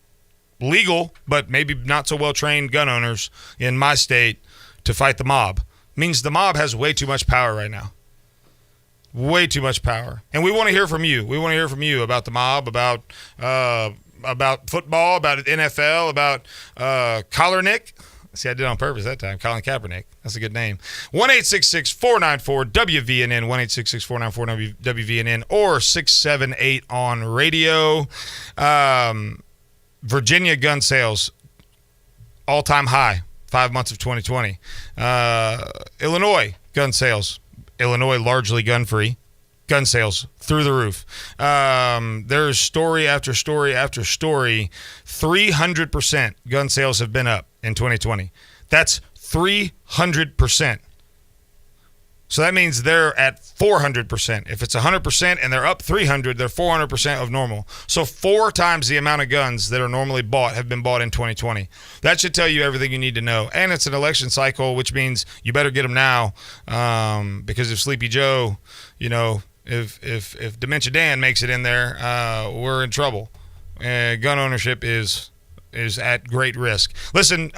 legal, but maybe not so well trained gun owners in my state to fight the mob, means the mob has way too much power right now. Way too much power. And we want to hear from you. We want to hear from you about the mob, about football, about NFL, about Collarnick. See, I did it on purpose that time. Colin Kaepernick. That's a good name. 1-866-494-WVNN, 1-866-494-WVNN, or 678 on radio. Virginia gun sales, all-time high, 5 months of 2020. Illinois gun sales. Illinois largely gun-free. Gun sales through the roof. There's story after story after story. 300% gun sales have been up in 2020. That's 300%. So that means they're at 400%. If it's 100% and they're up 300, they're 400% of normal. So 4 times the amount of guns that are normally bought have been bought in 2020. That should tell you everything you need to know. And it's an election cycle, which means you better get them now, because if Sleepy Joe, you know, if Dementia Dan makes it in there, we're in trouble. Gun ownership is at great risk. Listen,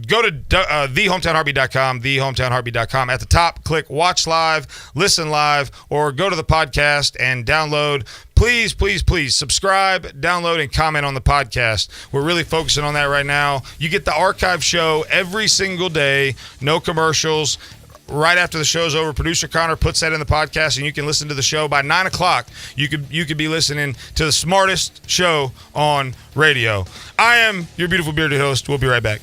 go to thehometownheartbeat.com, thehometownheartbeat.com. At the top, click watch live, listen live, or go to the podcast and download. Please, please, please subscribe, download, and comment on the podcast. We're really focusing on that right now. You get the archive show every single day, no commercials. Right after the show's over, producer Connor puts that in the podcast, and you can listen to the show by 9 o'clock. You could be listening to the smartest show on radio. I am your beautiful bearded host. We'll be right back.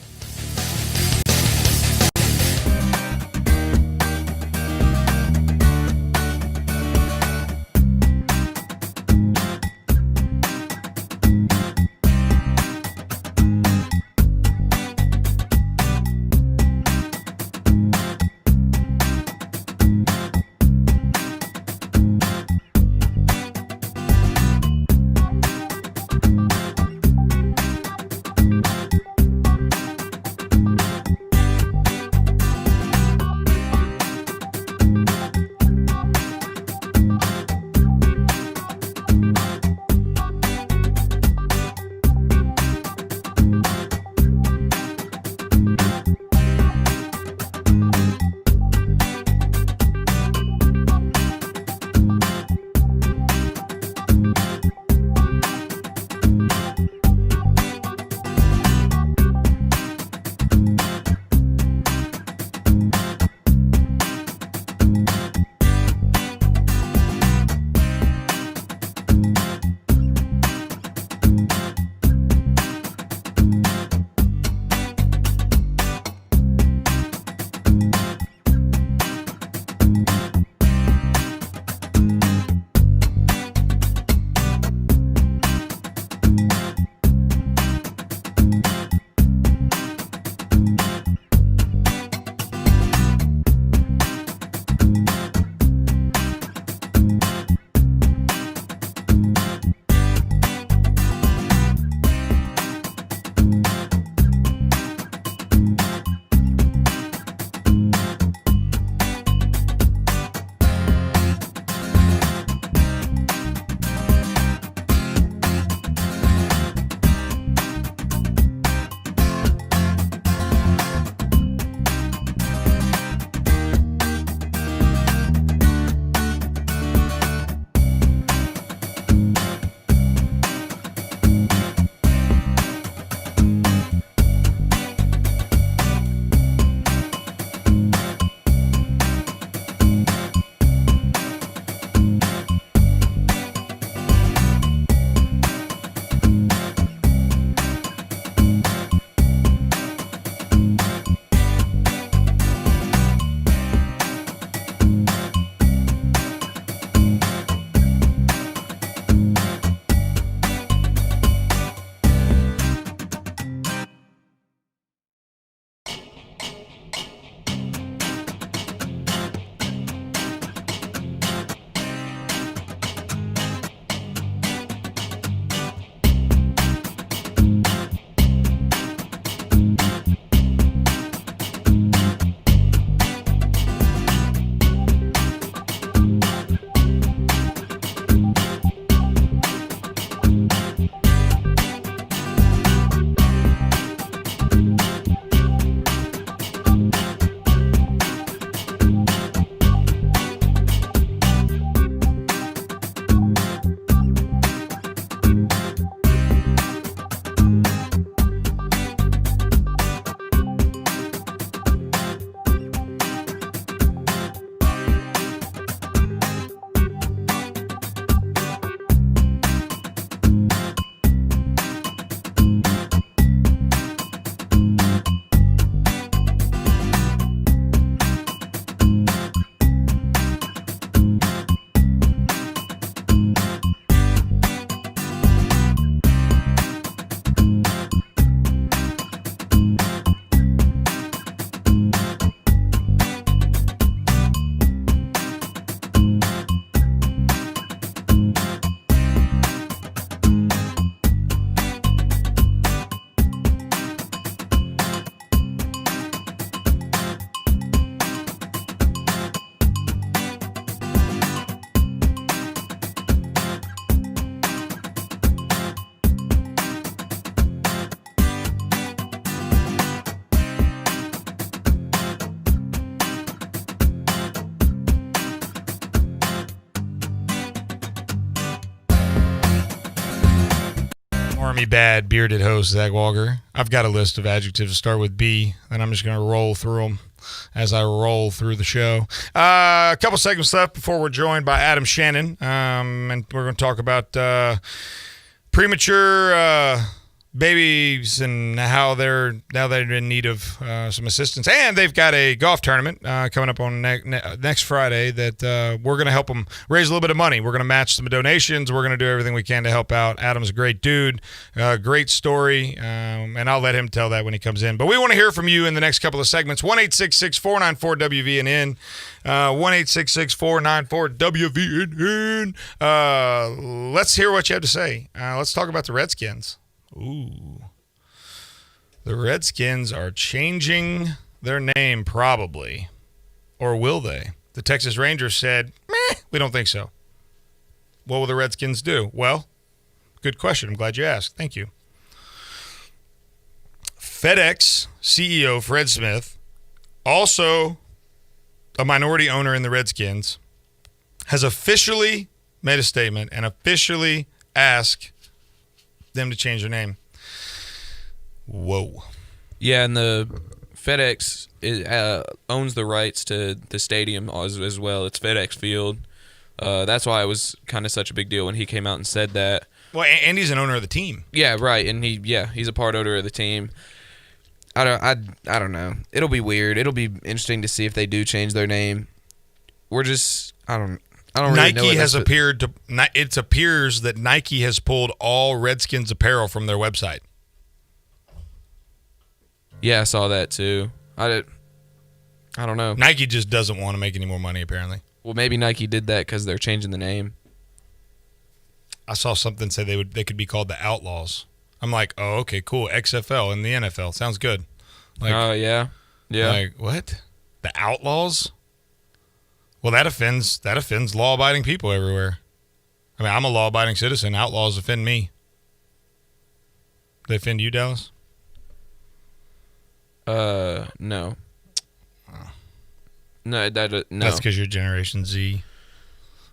me bad, bearded host, Zach Walker. I've got a list of adjectives to start with B, and I'm just going to roll through them as I roll through the show. A couple segments left before we're joined by Adam Shannon, and we're going to talk about premature babies and how they're in need of some assistance. And they've got a golf tournament coming up on next Friday that we're going to help them raise a little bit of money. We're going to match some donations. We're going to do everything we can to help out. Adam's a great dude, great story, and I'll let him tell that when he comes in. But we want to hear from you in the next couple of segments. 1-866-494-WVNN. 1-866-494-WVNN. Let's hear what you have to say. Let's talk about the Redskins. Ooh. The Redskins are changing their name probably. Or will they? The Texas Rangers said, meh, we don't think so. What will the Redskins do? Well, good question. I'm glad you asked. Thank you. FedEx CEO Fred Smith, also a minority owner in the Redskins, has officially made a statement and officially asked them to change their name. Whoa. Yeah, and the FedEx owns the rights to the stadium as well. It's FedEx Field. That's why it was kind of such a big deal when he came out and said that. Well, and he's an owner of the team. Yeah, right. And he's a part owner of the team. I don't know. It'll be weird. It'll be interesting to see if they do change their name. We're just I don't really Nike know has appeared to. It appears that Nike has pulled all Redskins apparel from their website. Yeah, I saw that too. I don't know. Nike just doesn't want to make any more money, apparently. Well, maybe Nike did that because they're changing the name. I saw something say they could be called the Outlaws. I'm like, oh, okay, cool. XFL in the NFL sounds good. Like, yeah. Like what? The Outlaws? Well, that offends law-abiding people everywhere. I mean, I'm a law-abiding citizen. Outlaws offend me. They offend you, Dallas? No. No, no. That's because you're Generation Z.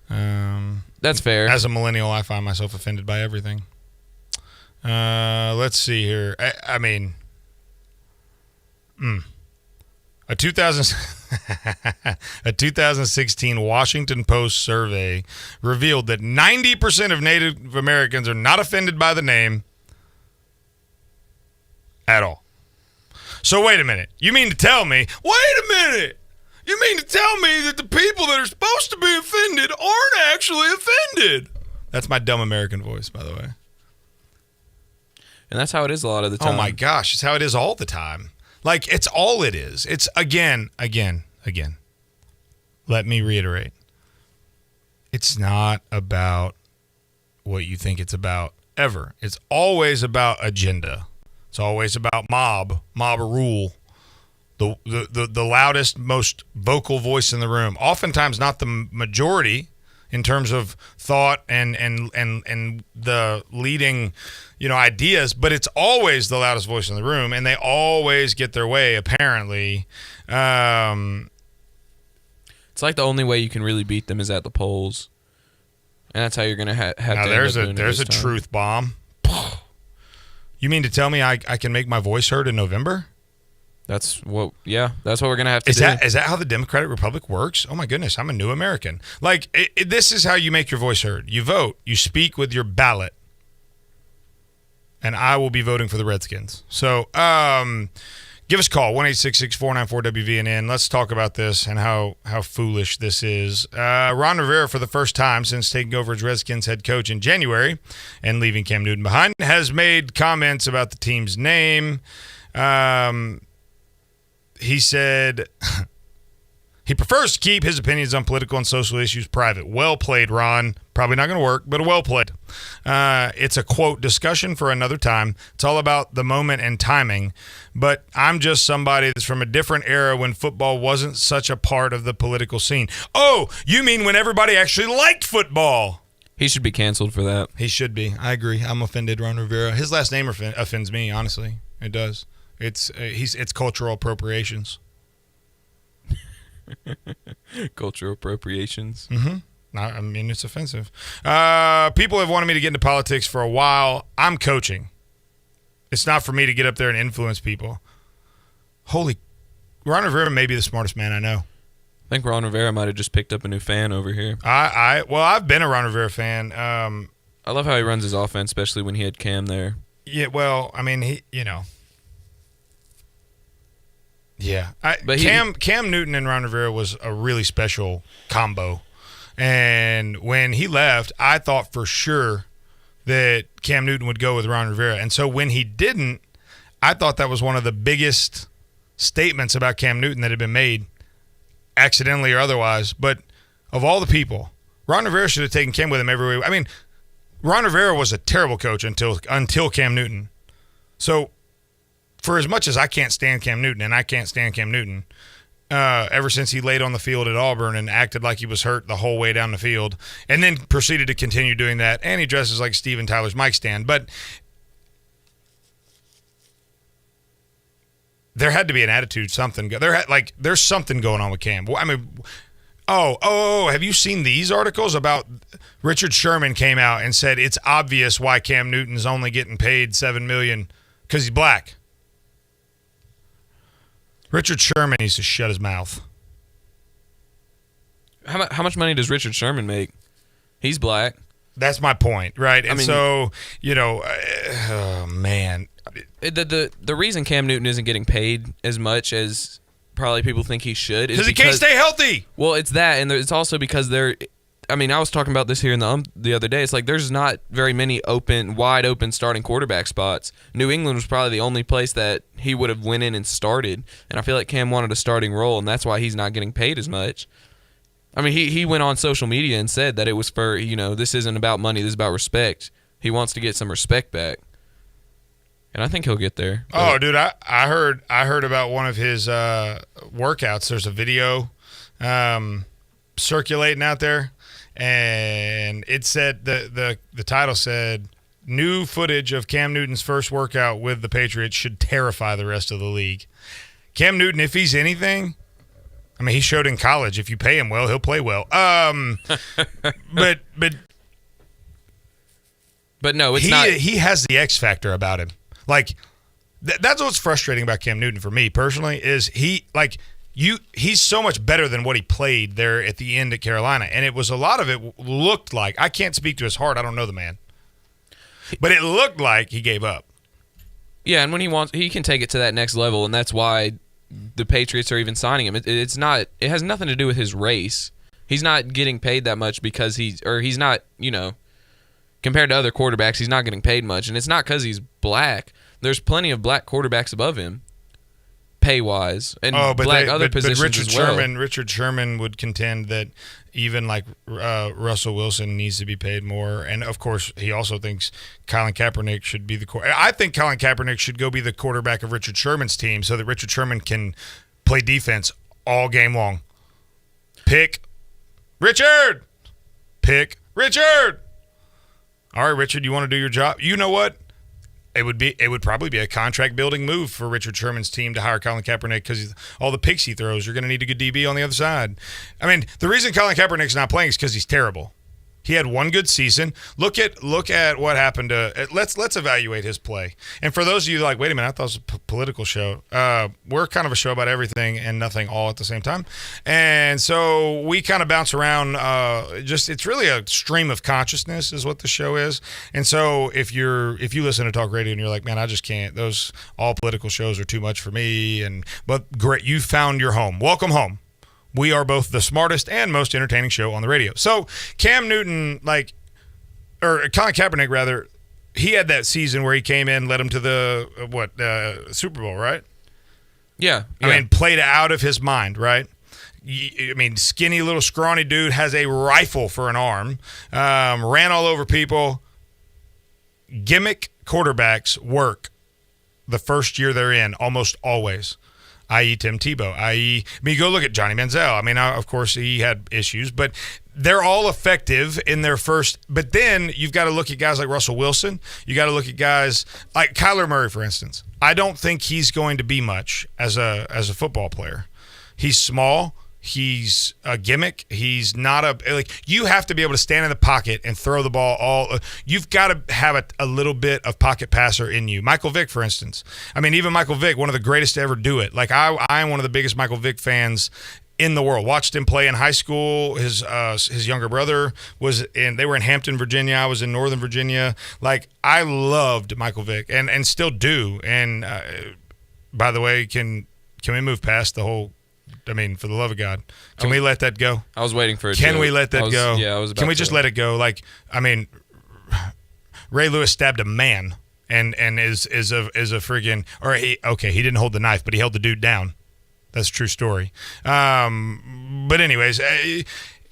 That's fair. As a millennial, I find myself offended by everything. Let's see here. I mean, a 2016 Washington Post survey revealed that 90% of Native Americans are not offended by the name at all. So wait a minute. You mean to tell me that the people that are supposed to be offended aren't actually offended? That's my dumb American voice, by the way. And that's how it is a lot of the time. Oh my gosh, it's how it is all the time. Like, it's all it is. It's again. Let me reiterate. It's not about what you think it's about, ever. It's always about agenda. It's always about mob rule. The loudest, most vocal voice in the room. Oftentimes not the majority in terms of thought and the leading, ideas, but it's always the loudest voice in the room, and they always get their way, apparently. It's like the only way you can really beat them is at the polls, and that's how you're going to have now to there's a truth bomb. You mean to tell me I can make my voice heard in November? That's what we're going to have to do. Is that how the Democratic Republic works? Oh my goodness, I'm a new American. Like, this is how you make your voice heard. You vote. You speak with your ballot. And I will be voting for the Redskins. So, give us a call, 1-866-494-WVNN. Let's talk about this and how foolish this is. Ron Rivera, for the first time since taking over as Redskins head coach in January and leaving Cam Newton behind, has made comments about the team's name. He said he prefers to keep his opinions on political and social issues private. Well played, Ron. Probably not going to work, but well played. It's a, quote, discussion for another time. It's all about the moment and timing. But I'm just somebody that's from a different era when football wasn't such a part of the political scene. Oh, you mean when everybody actually liked football? He should be canceled for that. He should be. I agree. I'm offended, Ron Rivera. His last name offends me, honestly. It does. It's cultural appropriations. Cultural appropriations. Mm-hmm. I mean, it's offensive. People have wanted me to get into politics for a while. I'm coaching. It's not for me to get up there and influence people. Ron Rivera may be the smartest man I know. I think Ron Rivera might have just picked up a new fan over here. I've been a Ron Rivera fan. I love how he runs his offense, especially when he had Cam there. Yeah, well, I mean, Yeah. Cam Newton and Ron Rivera was a really special combo. And when he left, I thought for sure that Cam Newton would go with Ron Rivera. And so when he didn't, I thought that was one of the biggest statements about Cam Newton that had been made, accidentally or otherwise. But of all the people, Ron Rivera should have taken Cam with him everywhere. I mean, Ron Rivera was a terrible coach until Cam Newton. So for as much as I can't stand Cam Newton, and I can't stand Cam Newton, ever since he laid on the field at Auburn and acted like he was hurt the whole way down the field, and then proceeded to continue doing that, and he dresses like Steven Tyler's mic stand. But there had to be an attitude, something. There's something going on with Cam. I mean, have you seen these articles about Richard Sherman came out and said it's obvious why Cam Newton's only getting paid $7 million because he's black? Richard Sherman needs to shut his mouth. How much money does Richard Sherman make? He's black. That's my point, right? And so, man. The reason Cam Newton isn't getting paid as much as probably people think he should is because he can't stay healthy. Well, it's that, and it's also because I was talking about this here in the other day. It's like there's not very many wide open starting quarterback spots. New England was probably the only place that he would have went in and started, and I feel like Cam wanted a starting role, and that's why he's not getting paid as much. I mean, he went on social media and said that it was for, this isn't about money, this is about respect. He wants to get some respect back. And I think he'll get there. Oh, dude, I heard about one of his workouts. There's a video circulating out there, and it said the title said, "New footage of Cam Newton's first workout with the Patriots should terrify the rest of the league." Cam Newton, if he's anything, I mean, he showed in college. If you pay him well, he'll play well. But no, it's not. He has the X factor about him. Like, that's what's frustrating about Cam Newton for me personally is he's so much better than what he played there at the end at Carolina. And it was a lot of it looked like, I can't speak to his heart, I don't know the man, but it looked like he gave up. Yeah, and when he can take it to that next level, and that's why the Patriots are even signing him. It has nothing to do with his race. He's not getting paid that much because he's not, compared to other quarterbacks, he's not getting paid much. And it's not because he's black. There's plenty of black quarterbacks above him, pay-wise, and positions Richard as well. Richard Sherman would contend that even like Russell Wilson needs to be paid more. And, of course, he also thinks Colin Kaepernick should be I think Colin Kaepernick should go be the quarterback of Richard Sherman's team so that Richard Sherman can play defense all game long. Pick Richard! Pick Richard! All right, Richard, you want to do your job? You know what? It would probably be a contract building move for Richard Sherman's team to hire Colin Kaepernick because all the picks he throws, you're going to need a good DB on the other side. I mean, the reason Colin Kaepernick's not playing is because he's terrible. He had one good season. Look at what happened to. Let's evaluate his play. And for those of you like, wait a minute, I thought it was a political show. We're kind of a show about everything and nothing all at the same time. And so we kind of bounce around. It's really a stream of consciousness is what the show is. And so if you listen to talk radio and you're like, man, I just can't. Those all political shows are too much for me. But great, you found your home. Welcome home. We are both the smartest and most entertaining show on the radio. So Cam Newton, or Colin Kaepernick, rather, he had that season where he came in, led him to the Super Bowl, right? Yeah. I mean, played out of his mind, right? I mean, skinny little scrawny dude has a rifle for an arm, ran all over people. Gimmick quarterbacks work the first year they're in almost always. I.e. Tim Tebow, you go look at Johnny Manziel. I mean, of course, he had issues, but they're all effective in their first. But then you've got to look at guys like Russell Wilson. You got to look at guys like Kyler Murray, for instance. I don't think he's going to be much as a football player. He's small. He's a gimmick. He's not you have to be able to stand in the pocket and throw the ball you've got to have a little bit of pocket passer in you. Michael Vick, for instance. I mean, even Michael Vick, one of the greatest to ever do it. Like, I am one of the biggest Michael Vick fans in the world. Watched him play in high school. His younger brother they were in Hampton, Virginia. I was in Northern Virginia. Like, I loved Michael Vick and still do. And by the way, can we move past the whole, I mean, for the love of God, can we let that go? I was waiting for it. Can we let that go? Yeah, I was about Can we to. just let it go? Like, I mean, Ray Lewis stabbed a man and is a freaking, or he didn't hold the knife, but he held the dude down. That's a true story. But anyways,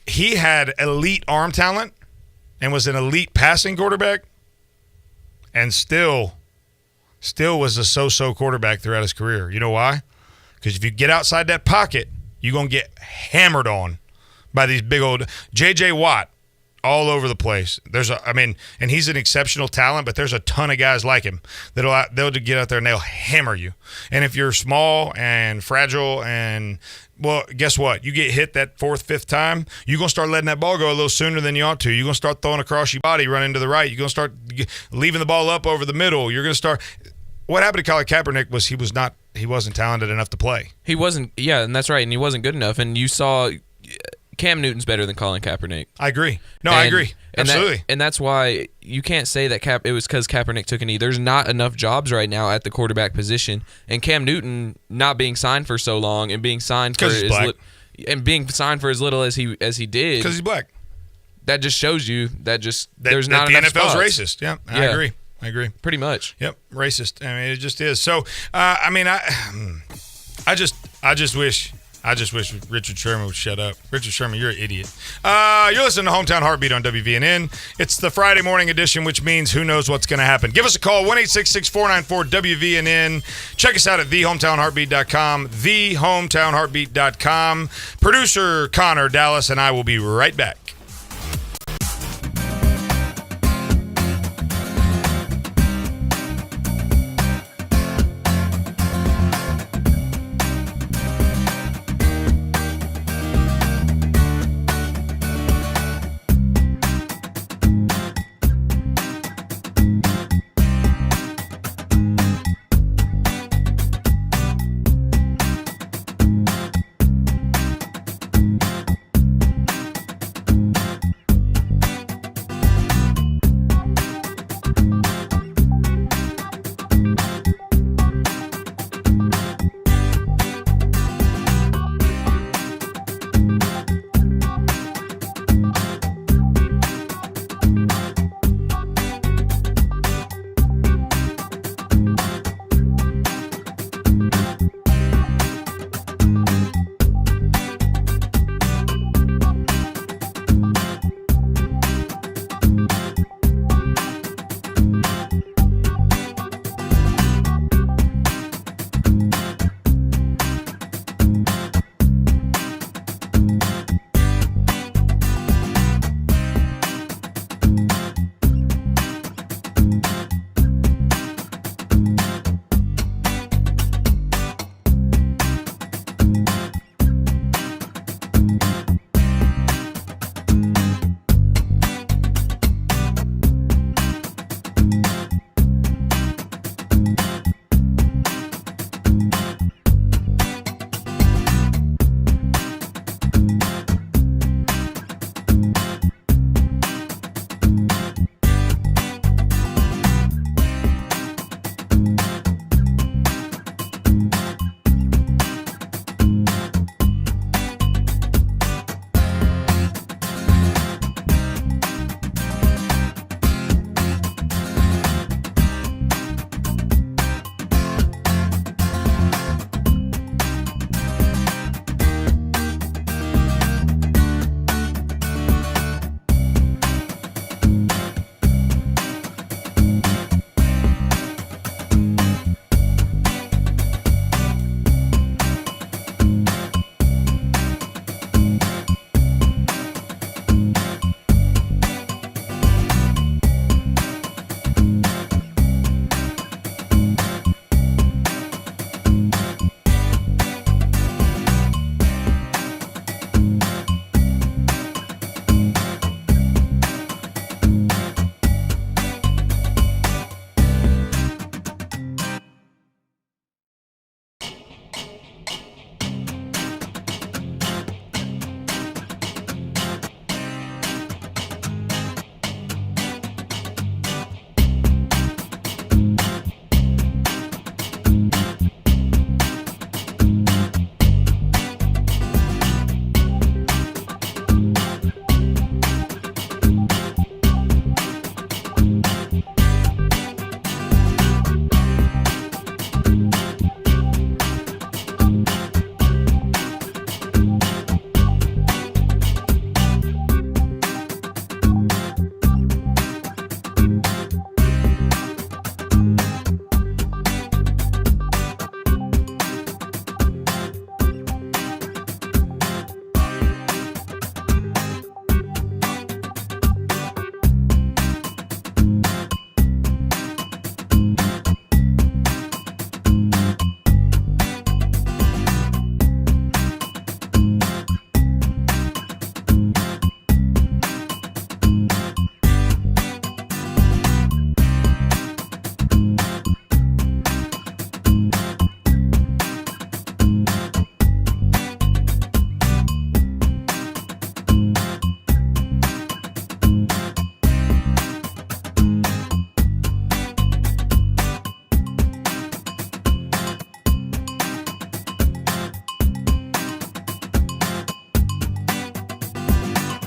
he had elite arm talent and was an elite passing quarterback, and still was a so-so quarterback throughout his career. You know why? Because if you get outside that pocket, you're going to get hammered on by these big old J.J. Watt all over the place. And he's an exceptional talent, but there's a ton of guys like him they'll get out there and they'll hammer you. And if you're small and fragile and, well, guess what? You get hit that fourth, fifth time, you're going to start letting that ball go a little sooner than you ought to. You're going to start throwing across your body, running to the right. You're going to start leaving the ball up over the middle. You're going to start – what happened to Colin Kaepernick was he wasn't talented enough to play. He wasn't, yeah, and that's right, and he wasn't good enough. And you saw Cam Newton's better than Colin Kaepernick. I agree. I agree. Absolutely. And that's why you can't say that it was because Kaepernick took a knee. There's not enough jobs right now at the quarterback position. And Cam Newton not being signed for so long and being signed for as little as he did. Because he's black. That just shows you there's not enough the NFL's spots. racist. Yeah, I agree. Pretty much. Yep, racist. I mean, it just is. So, I just wish Richard Sherman would shut up. Richard Sherman, you're an idiot. You're listening to Hometown Heartbeat on WVNN. It's the Friday morning edition, which means who knows what's going to happen. Give us a call, 1-866-494-WVNN. Check us out at thehometownheartbeat.com, thehometownheartbeat.com. Producer Connor Dallas and I will be right back.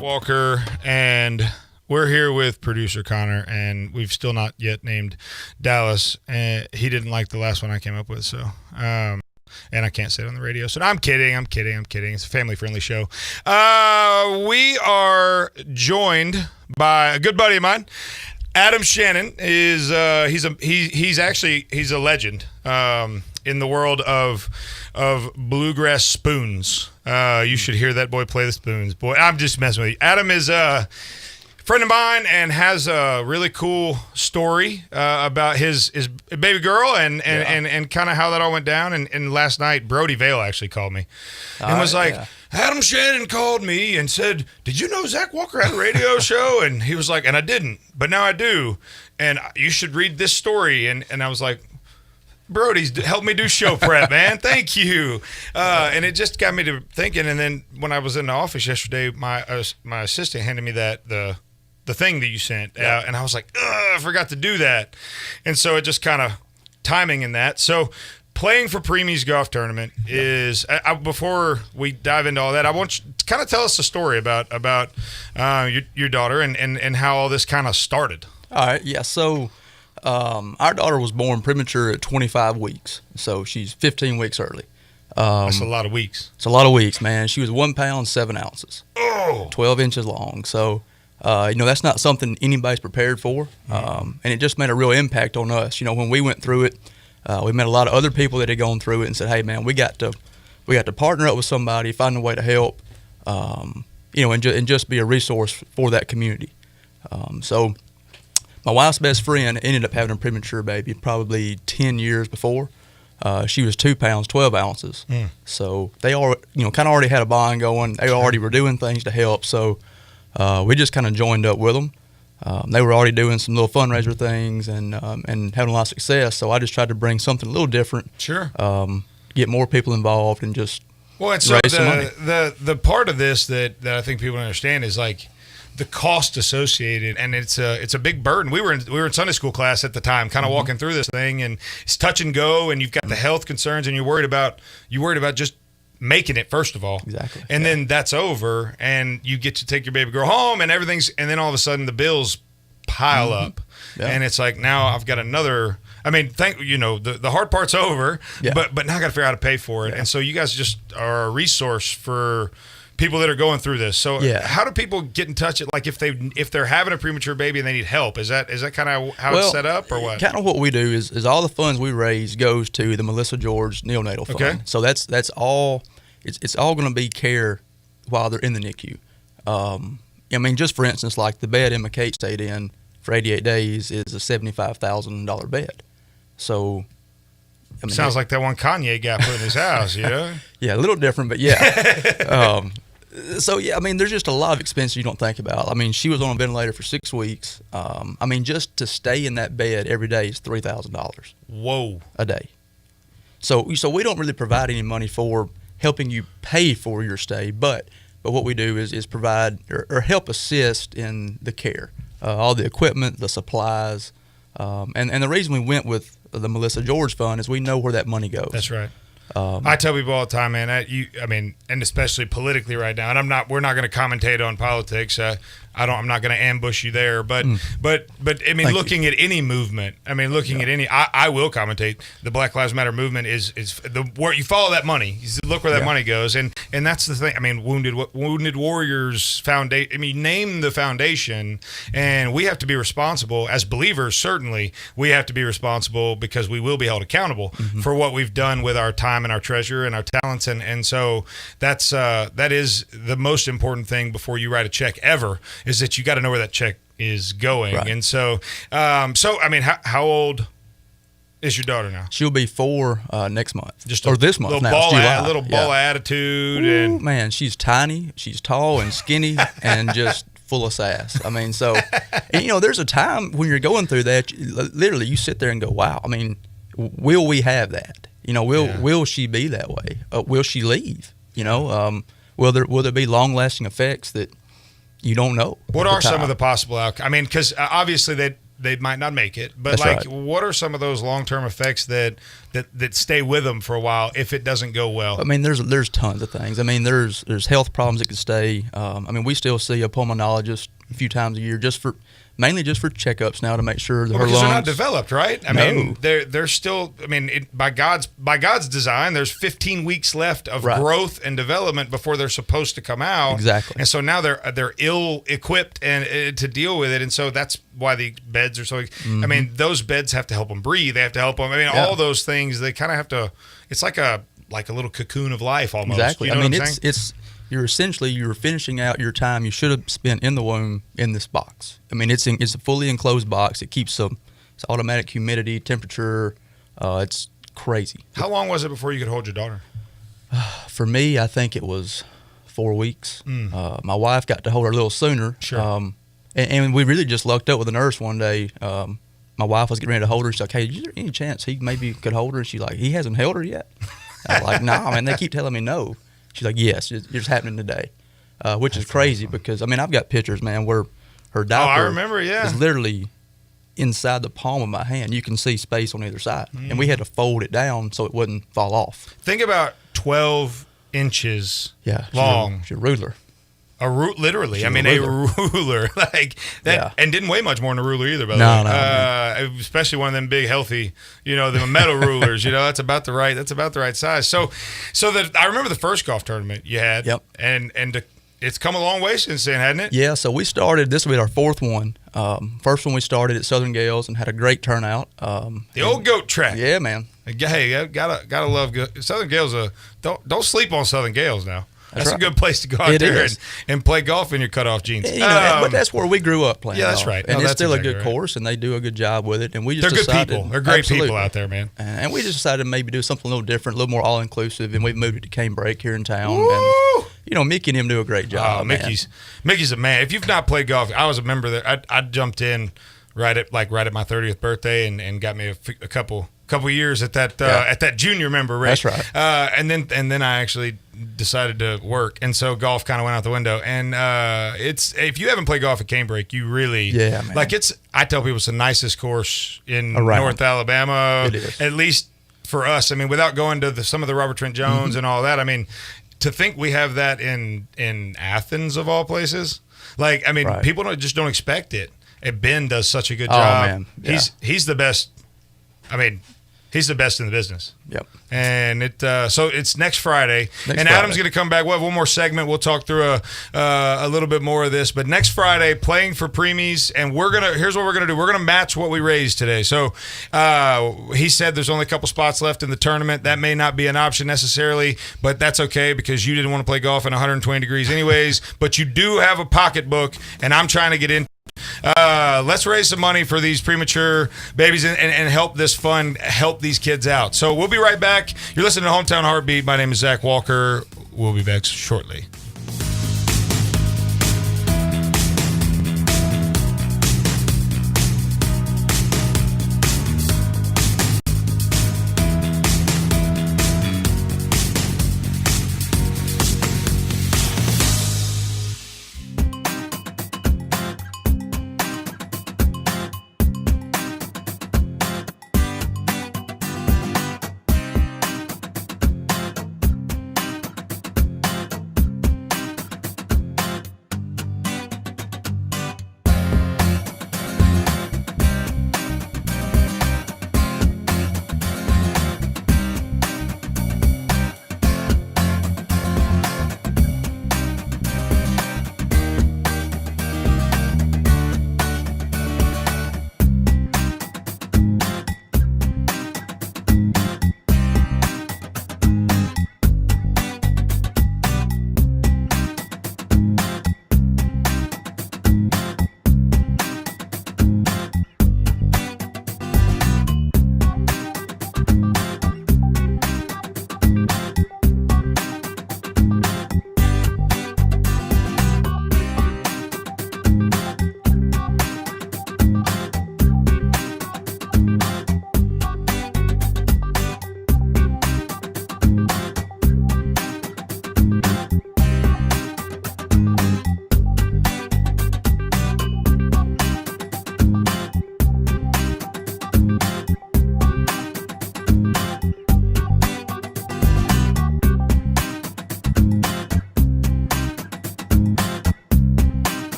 Walker, and we're here with producer Connor, and we've still not yet named Dallas. And he didn't like the last one I came up with, so and I can't say it on the radio. So I'm kidding. It's a family-friendly show. We are joined by a good buddy of mine. Adam Shannon is he's a legend in the world of bluegrass spoons. You should hear that boy play the spoons. Boy, I'm just messing with you. Adam is a friend of mine and has a really cool story about his baby girl and kind of how that all went down. And last night, Brody Vale actually called me and was like, Adam Shannon called me and said, did you know Zach Walker had a radio show? And he was like, and I didn't, but now I do. And you should read this story. And I was like, Brody's helped me do show prep, man. Thank you. And it just got me to thinking. And then when I was in the office yesterday, my assistant handed me the thing that you sent, and I was like, I forgot to do that. And so it just kind of timing in that. So playing for Preemie's golf tournament is before we dive into all that, I want you to kind of tell us a story about your daughter and how all this kind of started. All right, yeah. So our daughter was born premature at 25 weeks, so she's 15 weeks early. That's a lot of weeks. It's a lot of weeks, man. She was 1 pound 7 ounces, 12 inches long. So that's not something anybody's prepared for, and it just made a real impact on us. When we went through it, we met a lot of other people that had gone through it and said, "Hey, man, we got to partner up with somebody, find a way to help, and just be a resource for that community." So my wife's best friend ended up having a premature baby probably 10 years before. She was 2 pounds 12 ounces. So they all kind of already had a bond going. They already were doing things to help. So we just kind of joined up with them. They were already doing some little fundraiser things and having a lot of success. So I just tried to bring something a little different. Sure. Get more people involved and just and so raise some money. The part of this that I think people don't understand is like the cost associated, and it's a big burden. We were in Sunday school class at the time, kind of walking through this thing, and it's touch and go, and you've got the health concerns, and you're worried about just making it first of all, exactly, and then that's over, and you get to take your baby girl home, and and then all of a sudden the bills pile up, and it's like now I've got another. I mean, the hard part's over, but now I got to figure out how to pay for it, and so you guys just are a resource for people that are going through this. So how do people get in touch? Like if they're having a premature baby and they need help, is that kind of how it's set up, or what? Kind of what we do is all the funds we raise goes to the Melissa George Neonatal Fund. Okay. So that's all. It's all going to be care while they're in the NICU. I mean, just for instance, like the bed Emma Kate stayed in for 88 days is a $75,000 bed. So. Sounds like that one Kanye guy put in his house, yeah? Yeah, a little different, but yeah. So, yeah, I mean, there's just a lot of expenses you don't think about. I mean, she was on a ventilator for 6 weeks. I mean, just to stay in that bed every day is $3,000. Whoa. A day. So we don't really provide any money for helping you pay for your stay, but what we do is provide or help assist in the care, all the equipment, the supplies, and the reason we went with the Melissa George Fund is we know where that money goes. That's right. I tell people all the time, man. And especially politically right now. And we're not going to commentate on politics. I'm not going to ambush you there. But I mean, looking at any movement. I mean, looking at any. I will commentate. The Black Lives Matter movement is where you follow that money. You look where that money goes, and that's the thing. I mean, Wounded Warriors Foundation. I mean, name the foundation, and we have to be responsible as believers. Certainly, we have to be responsible because we will be held accountable for what we've done with our time and our treasure and our talents, and so that is the most important thing before you write a check ever. Is that you got to know where that check is going. Right. And so I mean, how old is your daughter now? She'll be 4 next month. Or this month. Little ball of attitude. Ooh, and man, she's tiny, she's tall and skinny and just full of sass. I mean, so, and there's a time when you're going through that, literally you sit there and go, wow, I mean, will we have that? Will she be that way? Will she leave? Will there be long-lasting effects that you don't know? What are some of the possible outcomes? I mean, because obviously they might not make it. But That's right. what are some of those long-term effects that stay with them for a while if it doesn't go well? I mean, there's tons of things. I mean, there's health problems that could stay. I mean, we still see a pulmonologist a few times a year mainly just for checkups now to make sure that her because lungs they're not developed, right? I mean, they're still. I mean, by God's design, there's 15 weeks left of growth and development before they're supposed to come out. Exactly. And so now they're ill equipped and to deal with it, and so that's why the beds are so. I mean, those beds have to help them breathe. They have to help them. I mean, all those things they kind of have to. It's like a little cocoon of life almost. Exactly. You know I mean, what I'm saying? it's you're finishing out your time you should have spent in the womb in this box. I mean, it's a fully enclosed box. It keeps it's automatic humidity, temperature. It's crazy. How long was it before you could hold your daughter? For me, I think it was 4 weeks. My wife got to hold her a little sooner. Sure. And we really just lucked up with a nurse one day. My wife was getting ready to hold her. She's like, "Hey, is there any chance he maybe could hold her?" And she's like, "He hasn't held her yet." I'm like, "Nah, man, they keep telling me no." She's like, "Yes, it's happening today," which is crazy because, I mean, I've got pictures, man, where her diaper I remember, is literally inside the palm of my hand. You can see space on either side. And we had to fold it down so it wouldn't fall off. Think about 12 inches long. She's a ruler. Literally. I mean, a ruler like that, and didn't weigh much more than a ruler either. By the way, especially one of them big, healthy, the metal rulers. That's about the right size. So that I remember the first golf tournament you had. Yep. And it's come a long way since then, hasn't it? Yeah. So we started. This will be our fourth one. First one we started at Southern Gales and had a great turnout. The old goat track. Yeah, man. Hey, gotta love Southern Gales. Don't sleep on Southern Gales now. That's right. a good place to go out there and play golf in your cutoff jeans. But that's where we grew up playing. Yeah, that's golf. right. And No, it's that's still exactly a good course, and they do a good job with it. And we just They're decided, good people. They're great absolutely. people out there, man. And we just decided to maybe do something a little different, a little more all-inclusive, and we've moved it to Canebrake here in town. Woo! And, Mickey and him do a great job. Mickey's a man. If you've not played golf, I was a member there. I jumped in right at my 30th birthday and got me a couple years at that junior member rate. That's right. And then I actually decided to work, and so golf kind of went out the window. And it's, if you haven't played golf at Canebrake, you really man. I tell people it's the nicest course in Around. North Alabama. It is. At least for us. I mean, without going to some of the Robert Trent Jones and all that. I mean, to think we have that in Athens of all places. Like, I mean, people don't expect it. And Ben does such a good job. Man. Yeah. He's the best. I mean, he's the best in the business. Yep. And so it's next Friday. Adam's going to come back. We'll have one more segment. We'll talk through a little bit more of this. But next Friday, playing for preemies, and here's what we're gonna do. We're gonna match what we raised today. So he said there's only a couple spots left in the tournament. That may not be an option necessarily, but that's okay because you didn't want to play golf in 120 degrees anyways. But you do have a pocketbook, and I'm trying to get in. Let's raise some money for these premature babies and help this fund help these kids out. So we'll be right back. You're listening to Hometown Heartbeat. My name is Zach Walker. We'll be back shortly.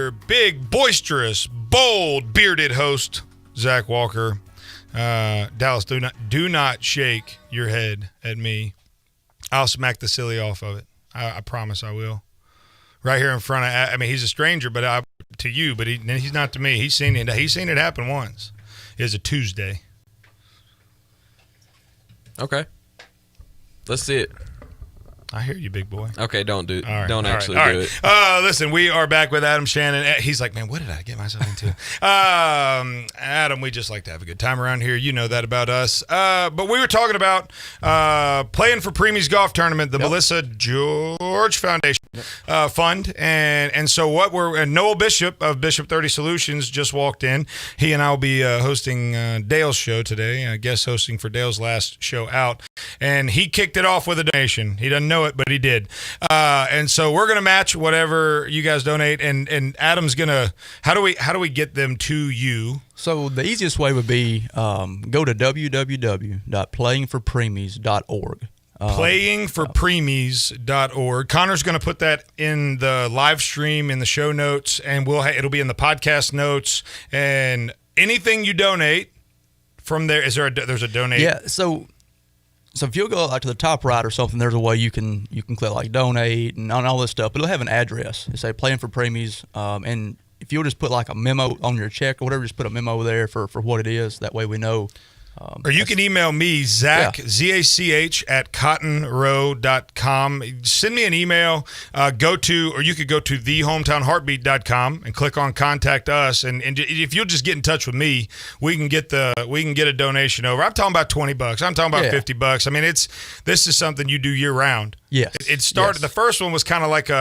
your big, boisterous, bold, bearded host, Zach Walker. Dallas, do not shake your head at me. I'll smack the silly off of it. I promise I will. Right here in front of, I mean, he's a stranger, but to you, but he's not to me. He's seen it happen once. It's a Tuesday. Okay. Let's see it. I hear you, big boy. Okay, don't do it. All right, don't all actually right, do all it. Listen, we are back with Adam Shannon. He's like, man, what did I get myself into? Adam, we just like to have a good time around here. You know that about us. But we were talking about playing for Preemie's golf tournament, the Melissa George Foundation Fund. And so Noel Bishop of Bishop 30 Solutions just walked in. He and I will be hosting Dale's show today, guest hosting for Dale's last show out. And he kicked it off with a donation. He doesn't know it, but he did. And so we're going to match whatever you guys donate. And Adam's going to, how do we get them to you? So the easiest way would be go to www.playingforpreemies.org. Playingforpreemies.org. Connor's going to put that in the live stream in the show notes, and it'll be in the podcast notes. And anything you donate from there, there's a donate? Yeah. So if you'll go to the top right or something, there's a way you can click like donate and all this stuff. But it'll have an address. It'll say Playing for Preemies, and if you'll just put like a memo on your check or whatever, just put a memo there for what it is. That way we know. Or you can email me, Zach, Z-A-C-H, at cottonrow.com. Send me an email. Or you could go to thehometownheartbeat.com and click on Contact Us. And if you'll just get in touch with me, we can get a donation over. I'm talking about $20. I'm talking about $50. I mean, this is something you do year round. Yes. It started. The first one was kind of like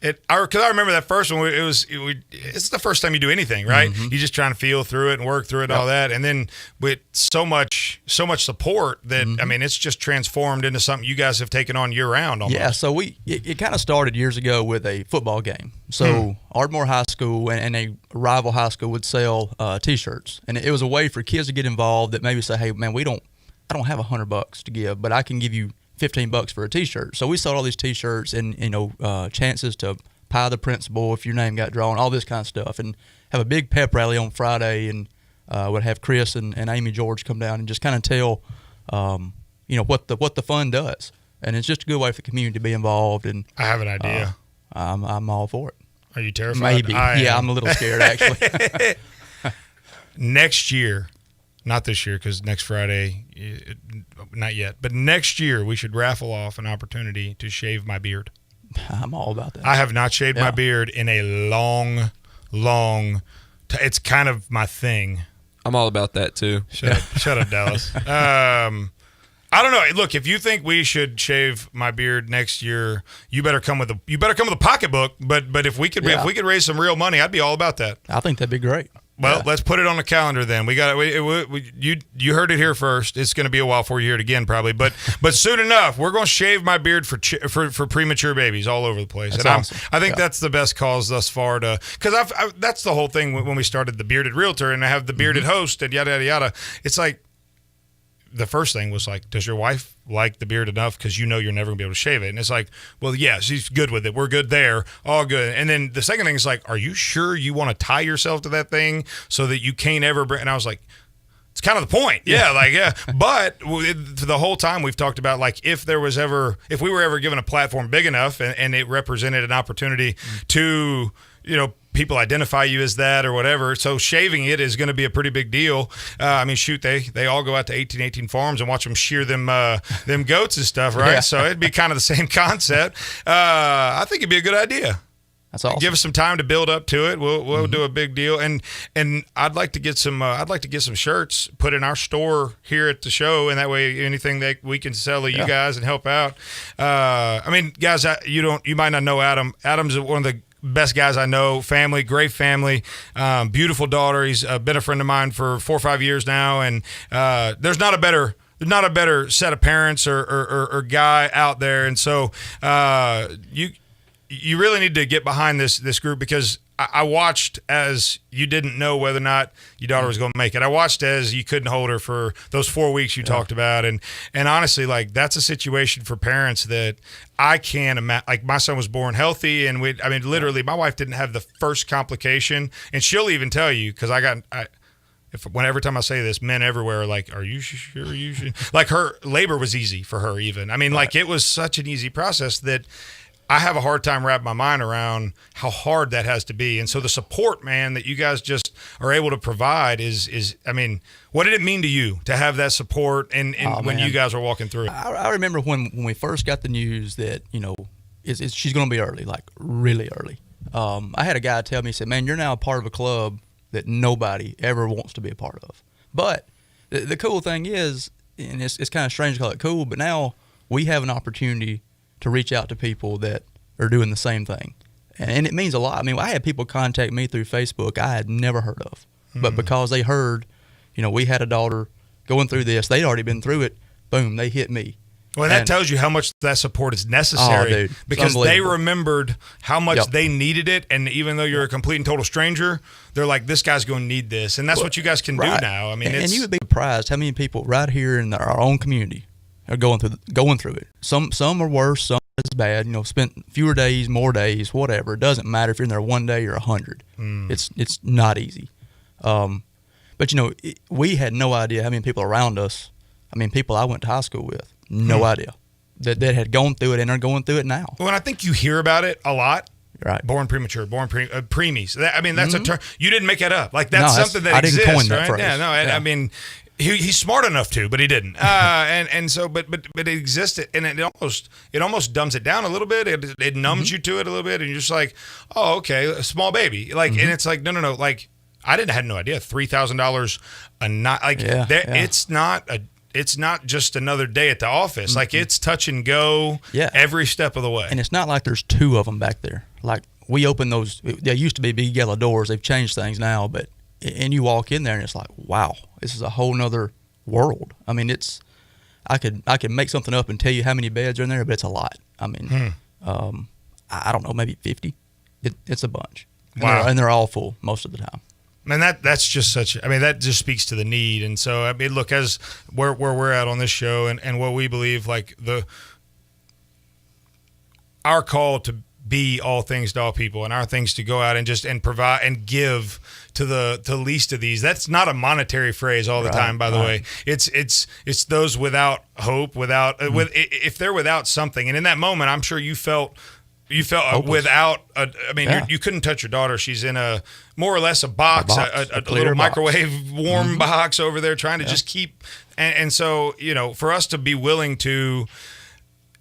because I remember that first one. It's the first time you do anything, right? Mm-hmm. You're just trying to feel through it and work through it and all that. And then with so much support that I mean, it's just transformed into something you guys have taken on year round. Almost. Yeah. So it kind of started years ago with a football game. So Ardmore High School and a rival high school would sell T-shirts, and it was a way for kids to get involved. That maybe say, hey, man, I don't have $100 to give, but I can give you $15 for a T-shirt. So we sold all these T-shirts and chances to pie the principal if your name got drawn, all this kind of stuff, and have a big pep rally on Friday, and would have Chris and Amy George come down and just kind of tell what the fund does, and it's just a good way for the community to be involved. And I have an idea. I'm all for it. Are you terrified? Maybe. I'm a little scared actually. Next year. Not this year, because next Friday, not yet. But next year, we should raffle off an opportunity to shave my beard. I'm all about that. I have not shaved my beard in a long it's kind of my thing. I'm all about that too. Shut up, Dallas. I don't know. Look, if you think we should shave my beard next year, you better come with a pocketbook. But if we could raise some real money, I'd be all about that. I think that'd be great. Well, let's put it on the calendar then. We got you heard it here first. It's going to be a while before you hear it again, probably. But soon enough, we're going to shave my beard for premature babies all over the place. That's and awesome. I think that's the best cause thus far because that's the whole thing when we started the Bearded Realtor and I have the Bearded Host and yada yada yada. It's like the first thing was like, does your wife like the beard enough? Because you're never gonna be able to shave it. And it's like, well, yeah, she's good with it. We're good there. All good. And then the second thing is like, are you sure you want to tie yourself to that thing so that you can't ever bring? And I was like, it's kind of the point. Yeah. But the whole time we've talked about like if we were ever given a platform big enough and it represented an opportunity to, people identify you as that or whatever. So shaving it is going to be a pretty big deal. I mean, shoot, they all go out to 1818 Farms and watch them shear them goats and stuff, right? Yeah. So it'd be kind of the same concept. I think it'd be a good idea. That's awesome. Give us some time to build up to it. We'll do a big deal, and I'd like to get some shirts put in our store here at the show, and that way anything that we can sell to you guys and help out. I mean, guys, you might not know Adam. Adam's one of the best guys I know. Family, great family, beautiful daughter. He's been a friend of mine for 4 or 5 years now, and there's not a better set of parents or guy out there. And so you really need to get behind this group because I watched as you didn't know whether or not your daughter was going to make it. I watched as you couldn't hold her for those 4 weeks you talked about. And honestly, like, that's a situation for parents that I can't imagine. Like, my son was born healthy, and literally, my wife didn't have the first complication. And she'll even tell you, because every time I say this, men everywhere are like, "Are you sure you should?" Like, her labor was easy for her even. I mean, like, it was such an easy process that I have a hard time wrapping my mind around how hard that has to be. And so the support, man, that you guys just are able to provide is I mean, what did it mean to you to have that support and when you guys were walking through it? I remember when we first got the news that, she's going to be early, like really early. I had a guy tell me, he said, "Man, you're now a part of a club that nobody ever wants to be a part of." But the cool thing is, and it's kind of strange to call it cool, but now we have an opportunity to reach out to people that are doing the same thing. And it means a lot. I mean, I had people contact me through Facebook I had never heard of. But because they heard, we had a daughter going through this, they'd already been through it, boom, they hit me. Well, that tells you how much that support is necessary, because they remembered how much they needed it. And even though you're a complete and total stranger, they're like, this guy's going to need this. And that's what you guys can do now. I mean, and you would be surprised how many people right here in our own community are going through it. Some are worse, some is bad. Spent fewer days, more days, whatever. It doesn't matter if you're in there 1 day or 100. It's not easy. But we had no idea how many people around us. I mean, people I went to high school with, no idea that had gone through it and are going through it now. Well, and I think you hear about it a lot. Right. Born premature, preemies. That's a term. You didn't make it up. Like, that's something that I exists, didn't coin that right? phrase. Yeah, no, I mean, he's smart enough to, but he didn't. And so, but it existed, and it almost dumbs it down a little bit. It numbs you to it a little bit, and you're just like, oh, okay, a small baby. Like, and it's like, no. Like, I had no idea. $3,000 a night. Like, it's not just another day at the office. Like, it's touch and go every step of the way. And it's not like there's two of them back there. Like, we open those. There used to be big yellow doors. They've changed things now, and you walk in there and it's like, wow, this is a whole nother world. I mean, I could make something up and tell you how many beds are in there, but it's a lot. I mean, I don't know, maybe 50. It's a bunch. Wow. And they're all full most of the time. And that's just that just speaks to the need. And so, I mean, look, as where we're at on this show and what we believe, like, our call to be all things to all people, and our things to go out and provide and give to the least of these. That's not a monetary phrase all the time, by the way. It's those without hope, if they're without something. And in that moment, I'm sure you felt without you couldn't touch your daughter. She's in a more or less a box, a little microwave warm box over there, trying to just keep. And so, for us to be willing to.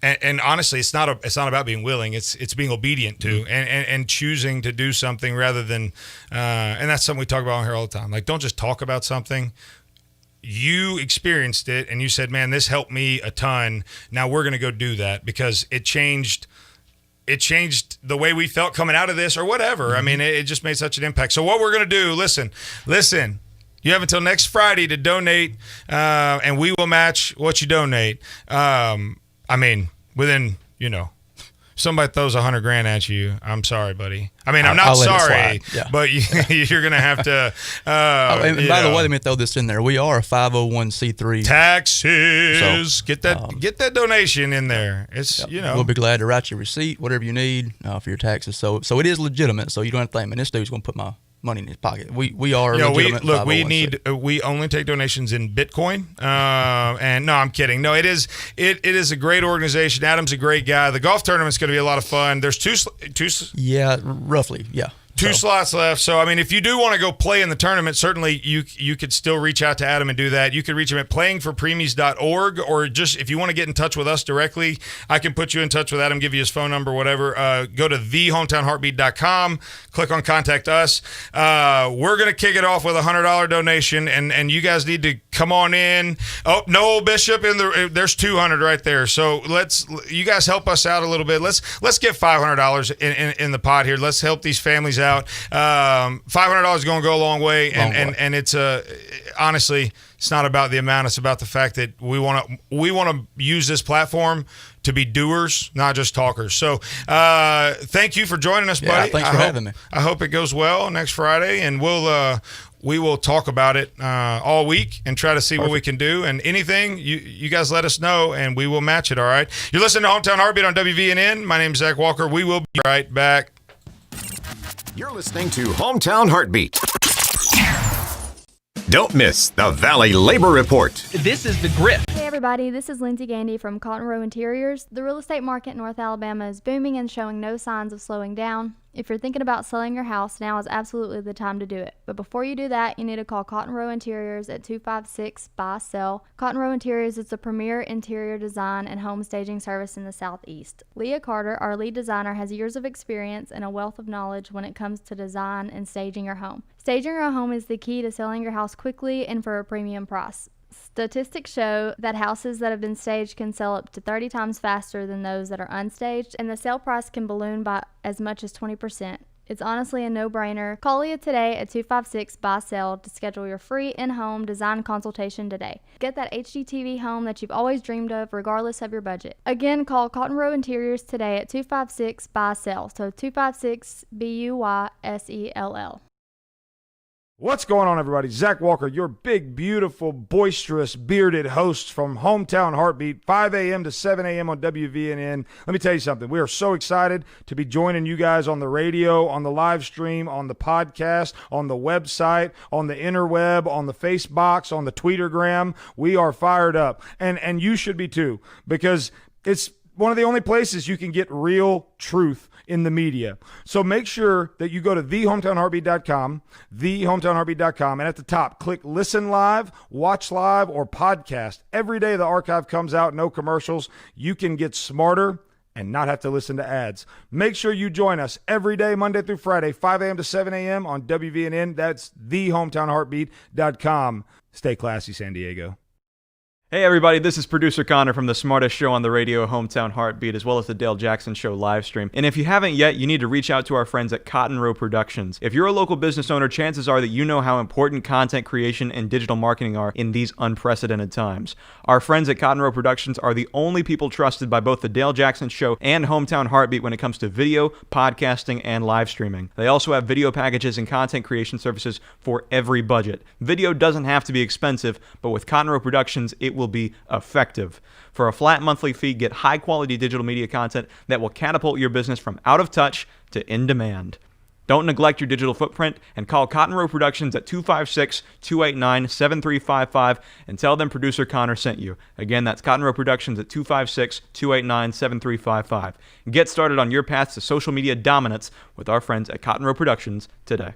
And honestly, it's not about being willing. It's being obedient to and choosing to do something rather than. And that's something we talk about on here all the time. Like, don't just talk about something. You experienced it, and you said, "Man, this helped me a ton." Now we're going to go do that because it changed. It changed the way we felt coming out of this, or whatever. I mean, it just made such an impact. So what we're going to do? Listen. You have until next Friday to donate, and we will match what you donate. I mean, within, somebody throws $100,000 at you, I'm sorry, buddy. I mean, I'm not sorry, but you're going to have to. And by the way, let me throw this in there. We are a 501c3. Taxes. So, get that donation in there. It's we'll be glad to write you a receipt, whatever you need for your taxes. So it is legitimate. So you don't have to think, man, this dude's going to put my money in his pocket. We are legitimate. We only take donations in Bitcoin. And no, I'm kidding. No, it is a great organization. Adam's a great guy. The golf tournament's going to be a lot of fun. There's two. Yeah, roughly. Yeah. Two slots left. So, I mean, if you do want to go play in the tournament, certainly you could still reach out to Adam and do that. You could reach him at playingforpreemies.org, or just if you want to get in touch with us directly, I can put you in touch with Adam, give you his phone number, whatever. Go to thehometownheartbeat.com, click on Contact Us. We're going to kick it off with a $100 donation, and you guys need to come on in. Oh, no, Bishop, there's $200 right there. So you guys help us out a little bit. Let's get $500 in the pot here. Let's help these families out. $500 is going to go a long way, and it's honestly, it's not about the amount. It's about the fact that we want to use this platform to be doers, not just talkers. So thank you for joining us, buddy. Thanks for having me. I hope it goes well next Friday, and we will talk about it all week and try to see what we can do. And anything, you guys let us know, and we will match it, all right? You're listening to Hometown Heartbeat on WVNN. My name's Zach Walker. We will be right back. You're listening to Hometown Heartbeat. Don't miss the Valley Labor Report. This is The Grip. Hey everybody, this is Lindsay Gandy from Cotton Row Interiors. The real estate market in North Alabama is booming and showing no signs of slowing down. If you're thinking about selling your house, now is absolutely the time to do it. But before you do that, you need to call Cotton Row Interiors at 256-BUY-SELL. Cotton Row Interiors is the premier interior design and home staging service in the Southeast. Leah Carter, our lead designer, has years of experience and a wealth of knowledge when it comes to design and staging your home. Staging your home is the key to selling your house quickly and for a premium price. Statistics show that houses that have been staged can sell up to 30 times faster than those that are unstaged, and the sale price can balloon by as much as 20%. It's honestly a no-brainer. Call Leah today at 256-BUY-SELL to schedule your free in-home design consultation today. Get that HGTV home that you've always dreamed of, regardless of your budget. Again, call Cotton Row Interiors today at 256-BUY-SELL, so 256-BUYSELL. What's going on, everybody? Zach Walker, your big, beautiful, boisterous, bearded host from Hometown Heartbeat, 5 a.m. to 7 a.m. on WVNN. Let me tell you something. We are so excited to be joining you guys on the radio, on the live stream, on the podcast, on the website, on the interweb, on the Facebox, on the Tweetergram. We are fired up, and you should be too, because it's one of the only places you can get real truth in the media. So make sure that you go to thehometownheartbeat.com, thehometownheartbeat.com, and at the top, click Listen Live, Watch Live, or Podcast. Every day the archive comes out, no commercials. You can get smarter and not have to listen to ads. Make sure you join us every day, Monday through Friday, 5 a.m. to 7 a.m. on WVNN. That's thehometownheartbeat.com. Stay classy, San Diego. Hey everybody, this is producer Connor from the smartest show on the radio, Hometown Heartbeat, as well as the Dale Jackson Show live stream. And if you haven't yet, you need to reach out to our friends at Cotton Row Productions. If you're a local business owner, chances are that you know how important content creation and digital marketing are in these unprecedented times. Our friends at Cotton Row Productions are the only people trusted by both the Dale Jackson Show and Hometown Heartbeat when it comes to video, podcasting, and live streaming. They also have video packages and content creation services for every budget. Video doesn't have to be expensive, but with Cotton Row Productions, it will be effective. For a flat monthly fee, get high-quality digital media content that will catapult your business from out of touch to in demand. Don't neglect your digital footprint and call Cotton Row Productions at 256-289-7355 and tell them producer Connor sent you. Again, that's Cotton Row Productions at 256-289-7355. Get started on your path to social media dominance with our friends at Cotton Row Productions today.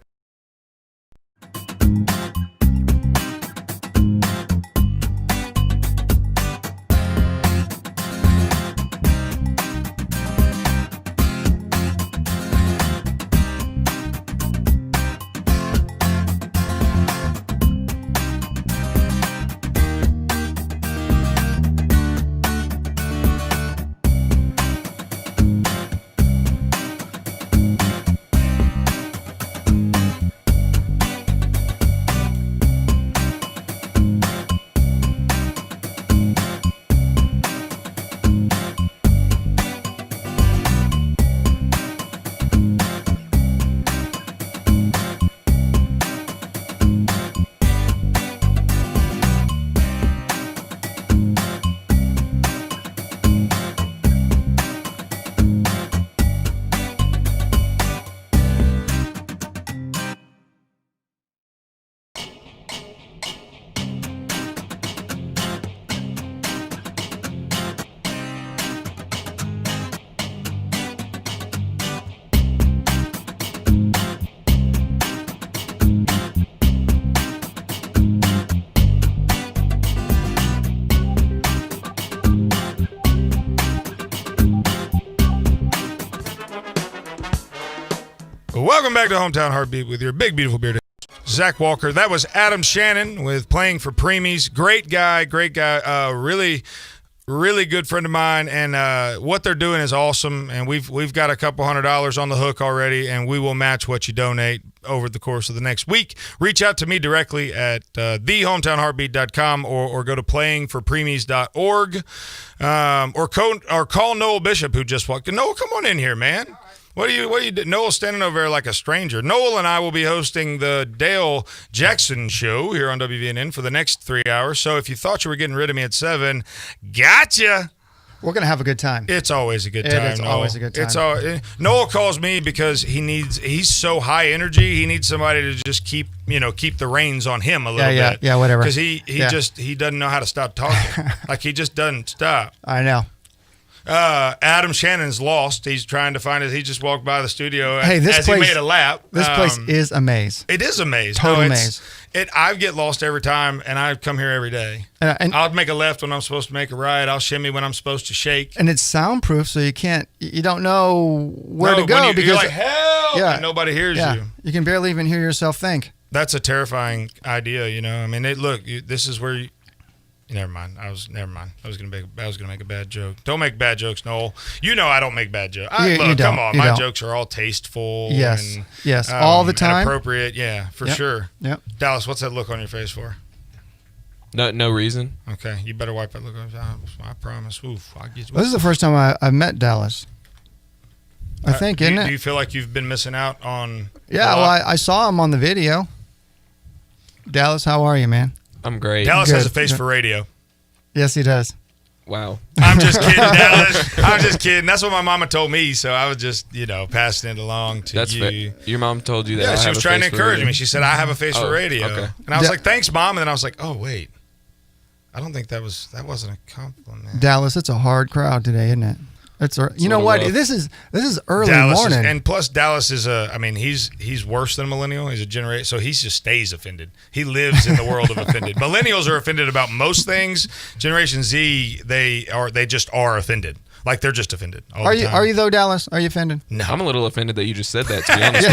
Welcome back to Hometown Heartbeat with your big, beautiful bearded Zach Walker. That was Adam Shannon with Playing for Preemies. Great guy. Really really good friend of mine, and what they're doing is awesome. And we've got a couple $100 on the hook already, and we will match what you donate over the course of the next week. Reach out to me directly at thehometownheartbeat.com or go to playingforpremies.org or call Noel Bishop, who just walked in. Noel, come on in here, man. What are you doing? Noel's standing over there like a stranger. Noel and I will be hosting the Dale Jackson Show here on WVNN for the next 3 hours. So if you thought you were getting rid of me at 7, gotcha. We're going to have a good time. It's always a good time. It's always a good time. Noel calls me because he's so high energy. He needs somebody to just keep the reins on him a little bit. Yeah, whatever. Because he doesn't know how to stop talking. Like he just doesn't stop. I know. Adam Shannon's lost. He's trying to find it. He just walked by the studio he made a lap. This place is a maze. It is a maze. Total maze. I get lost every time, and I come here every day. And I'll make a left when I'm supposed to make a right. I'll shimmy when I'm supposed to shake. And it's soundproof, so you don't know where to go because you're like, help! Yeah, and nobody hears you. You can barely even hear yourself think. That's a terrifying idea, I mean, this is where you. Never mind. I was gonna make a bad joke. Don't make bad jokes, Noel. I don't make bad jokes. Come on, my jokes are all tasteful. Yes, and, yes, all the time. And appropriate, yeah, for sure. Yep. Dallas, what's that look on your face for? No reason. Okay, you better wipe that look on your face. I promise. Oof, I'll get you. This is the first time I've met Dallas. I think, isn't it? Do you feel like you've been missing out on? Yeah, well, I saw him on the video. Dallas, how are you, man? I'm great. Dallas has a face for radio. Yes, he does. Wow. I'm just kidding, Dallas. I'm just kidding. That's what my mama told me, so I was just, passing it along to That's you. Fair. Your mom told you that? Yeah, she was trying to encourage me. She said, I have a face for radio. Okay. And I was like, thanks, Mom. And then I was like, oh, wait. I don't think that wasn't a compliment. Dallas, it's a hard crowd today, isn't it? You know what? Rough. This is early morning. And plus Dallas is he's worse than a millennial. He's a generation, so he just stays offended. He lives in the world of offended. Millennials are offended about most things. Generation Z, they just are offended. Like they're just offended. Are you though, Dallas? Are you offended? No, I'm a little offended that you just said that. To be honest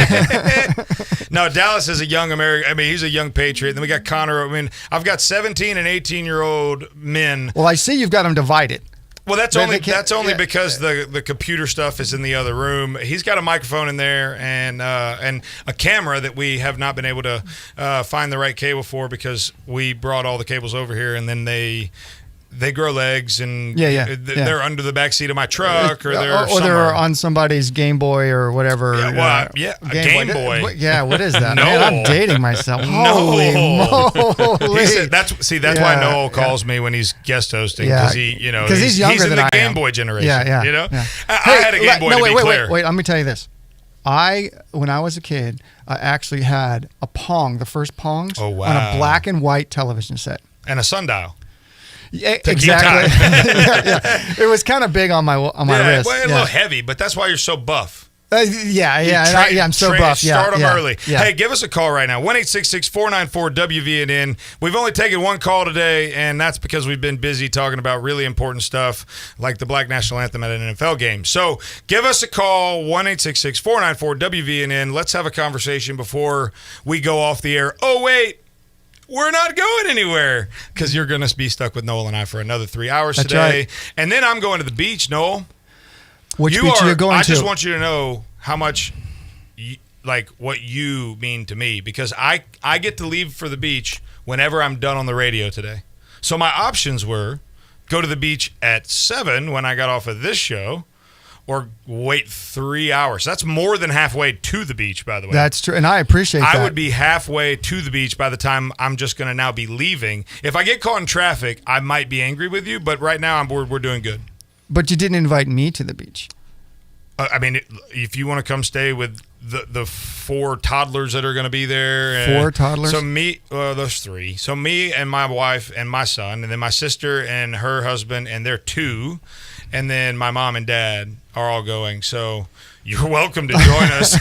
with you. No, Dallas is a young American. I mean, he's a young patriot. Then we got Connor. I mean, I've got 17 and 18-year-old men. Well, I see you've got them divided. Well, that's only because the computer stuff is in the other room. He's got a microphone in there and a camera that we have not been able to find the right cable for because we brought all the cables over here and then they grow legs and they're under the back seat of my truck or they're on somebody's Game Boy or whatever. Game Boy. Yeah, what is that? No. Man, I'm dating myself. Holy moly! That's why Noel calls me when he's guest hosting because he's younger than in the I Game am. Boy generation. Yeah. I had a Game Boy to be clear. Wait. Let me tell you this. When I was a kid, I actually had a Pong, the first Pongs, on a black and white television set and a sundial. Yeah, exactly. It was kind of big on my wrist. Well, a little heavy, but that's why you're so buff. I'm so buff. Start them early. Yeah. Hey, give us a call right now. 1-866-494-WVNN. We've only taken one call today, and that's because we've been busy talking about really important stuff like the Black National Anthem at an NFL game. So give us a call, 1-866-494-WVNN. Let's have a conversation before we go off the air. Oh, wait. We're not going anywhere because you're going to be stuck with Noel and I for another 3 hours today. Right. And then I'm going to the beach, Noel. Which beach are you going to? I just want you to know how much, what you mean to me because I get to leave for the beach whenever I'm done on the radio today. So my options were go to the beach at 7 when I got off of this show or wait 3 hours. That's more than halfway to the beach, by the way. That's true, and I appreciate that. I would be halfway to the beach by the time I'm just going to now be leaving. If I get caught in traffic, I might be angry with you, but right now we're doing good. But you didn't invite me to the beach. I mean, if you want to come stay with the 4 toddlers that are going to be there. 4 toddlers? So those 3. So me and my wife and my son, and then my sister and her husband, and they're 2. And then my mom and dad are all going. So you're welcome to join us.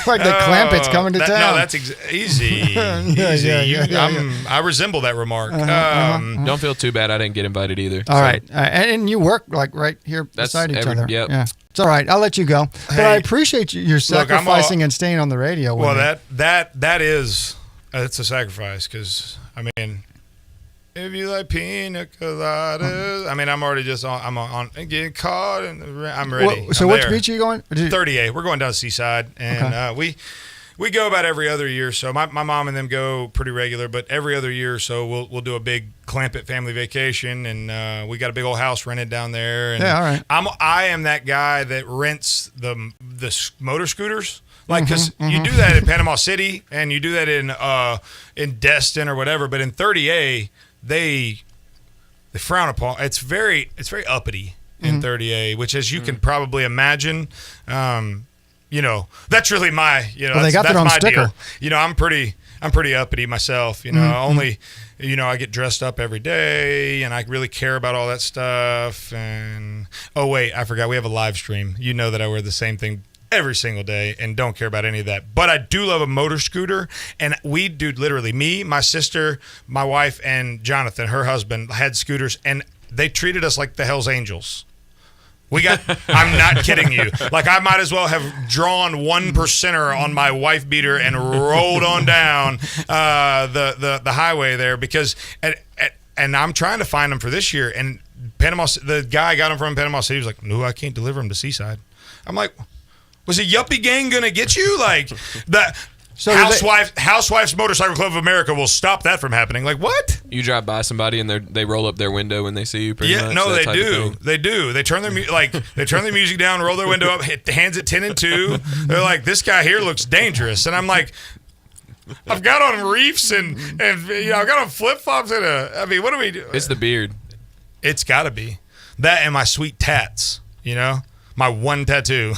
Like the Clampetts coming to town. No, that's easy. I resemble that remark. Don't feel too bad. I didn't get invited either. All right. And you work right here beside each other. Yep. Yeah. It's all right. I'll let you go. But I appreciate your sacrificing and staying on the radio. Well, that is it's a sacrifice because, I mean, If you like pina coladas. I mean, I'm already just on. I'm on getting caught, and I'm ready. So which beach are you going? 38. We're going down to Seaside, and we go about every other year. So my mom and them go pretty regular, but every other year or so we'll do a big Clampett family vacation, and we got a big old house rented down there. And yeah, all right. I am that guy that rents the motor scooters. Like, because you do that in Panama City, and you do that in Destin or whatever, but in 30A, they frown upon. It's very uppity in 30A, which, as you can probably imagine, that's really my, they got their own sticker. Deal. I'm pretty uppity myself. Only, I get dressed up every day, and I really care about all that stuff. And oh wait, I forgot, we have a live stream. You know that I wear the same thing every single day and don't care about any of that. But I do love a motor scooter, and we do literally, me, my sister, my wife, and Jonathan, her husband, had scooters, and they treated us like the Hells Angels. I'm not kidding you. Like, I might as well have drawn 1%er on my wife beater and rolled on down the highway there, because and I'm trying to find them for this year, and the guy I got them from Panama City was like, no, I can't deliver them to Seaside. I'm like, was a yuppie gang gonna get you? Like, the Housewife's Motorcycle Club of America will stop that from happening. Like, what? You drive by somebody and they roll up their window when they see you. Pretty much, no, they do. They do. They turn their music down, roll their window up, hands at 10 and 2. They're like, this guy here looks dangerous, and I'm like, I've got on reefs and I've got on flip flops and what do we do? It's the beard. It's got to be that and my sweet tats. My one tattoo.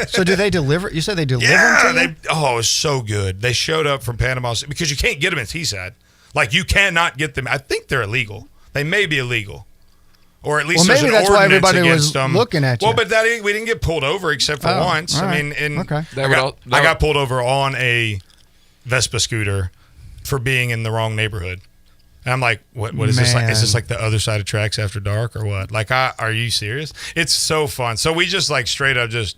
So do they deliver? You said they deliver them to you? Oh, it was so good. They showed up from Panama City, because you can't get them in Seaside. Like, you cannot get them. I think they're illegal. They may be illegal. Or at least there's an ordinance why everybody against was them. Looking at you. Well, but we didn't get pulled over except for once. Right. I mean, okay. I got pulled over on a Vespa scooter for being in the wrong neighborhood. And I'm like, what is this like? Is this like the other side of Tracks After Dark or what? Like, are you serious? It's so fun. So we just like straight up just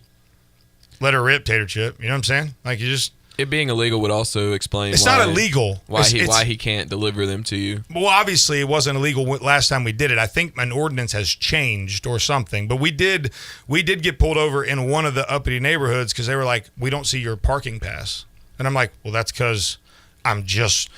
let her rip, tater chip. You know what I'm saying? Like, you just. It being illegal would also explain it's not illegal. Why he can't deliver them to you. Well, obviously it wasn't illegal last time we did it. I think an ordinance has changed or something. But we did get pulled over in one of the uppity neighborhoods because they were like, we don't see your parking pass. And I'm like, well, that's because I'm just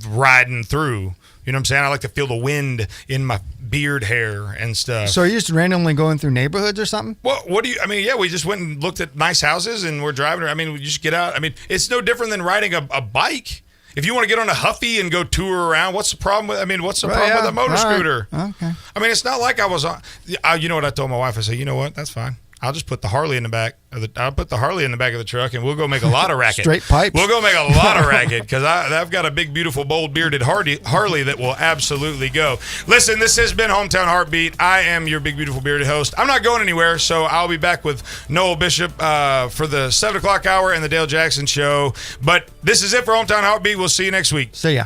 riding through. You know what I'm saying? I like to feel the wind in my beard hair and stuff. So are you just randomly going through neighborhoods or something? Well, we just went and looked at nice houses and we're driving. I mean, we just get out. I mean, it's no different than riding a bike. If you want to get on a Huffy and go tour around, what's the problem with a motor scooter? Okay. I mean, it's not like I was on. You know what I told my wife? I said, you know what? That's fine. I'll just put the Harley in the back of the truck, and we'll go make a lot of racket. Straight pipes. We'll go make a lot of racket because I've got a big, beautiful, bold, bearded Harley that will absolutely go. Listen, this has been Hometown Heartbeat. I am your big, beautiful, bearded host. I'm not going anywhere, so I'll be back with Noel Bishop for the 7 o'clock hour and the Dale Jackson Show. But this is it for Hometown Heartbeat. We'll see you next week. See ya.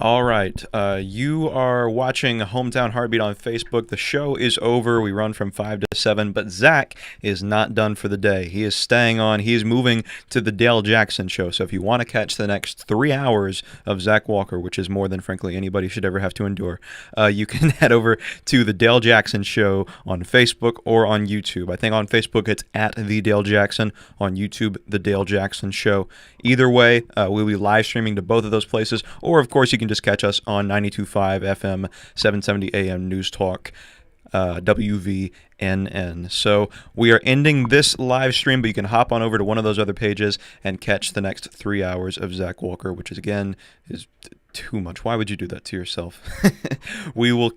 All right. You are watching Hometown Heartbeat on Facebook. The show is over. We run from 5 to 7, but Zach is not done for the day. He is staying on. He's moving to the Dale Jackson Show. So if you want to catch the next 3 hours of Zach Walker, which is more than, frankly, anybody should ever have to endure, you can head over to the Dale Jackson Show on Facebook or on YouTube. I think on Facebook it's at The Dale Jackson. On YouTube, The Dale Jackson Show. Either way, we'll be live streaming to both of those places. Or, of course, you can just catch us on 92.5 FM, 770 AM News Talk, WVNN. So we are ending this live stream, but you can hop on over to one of those other pages and catch the next 3 hours of Zach Walker, which is, again, is too much. Why would you do that to yourself? We will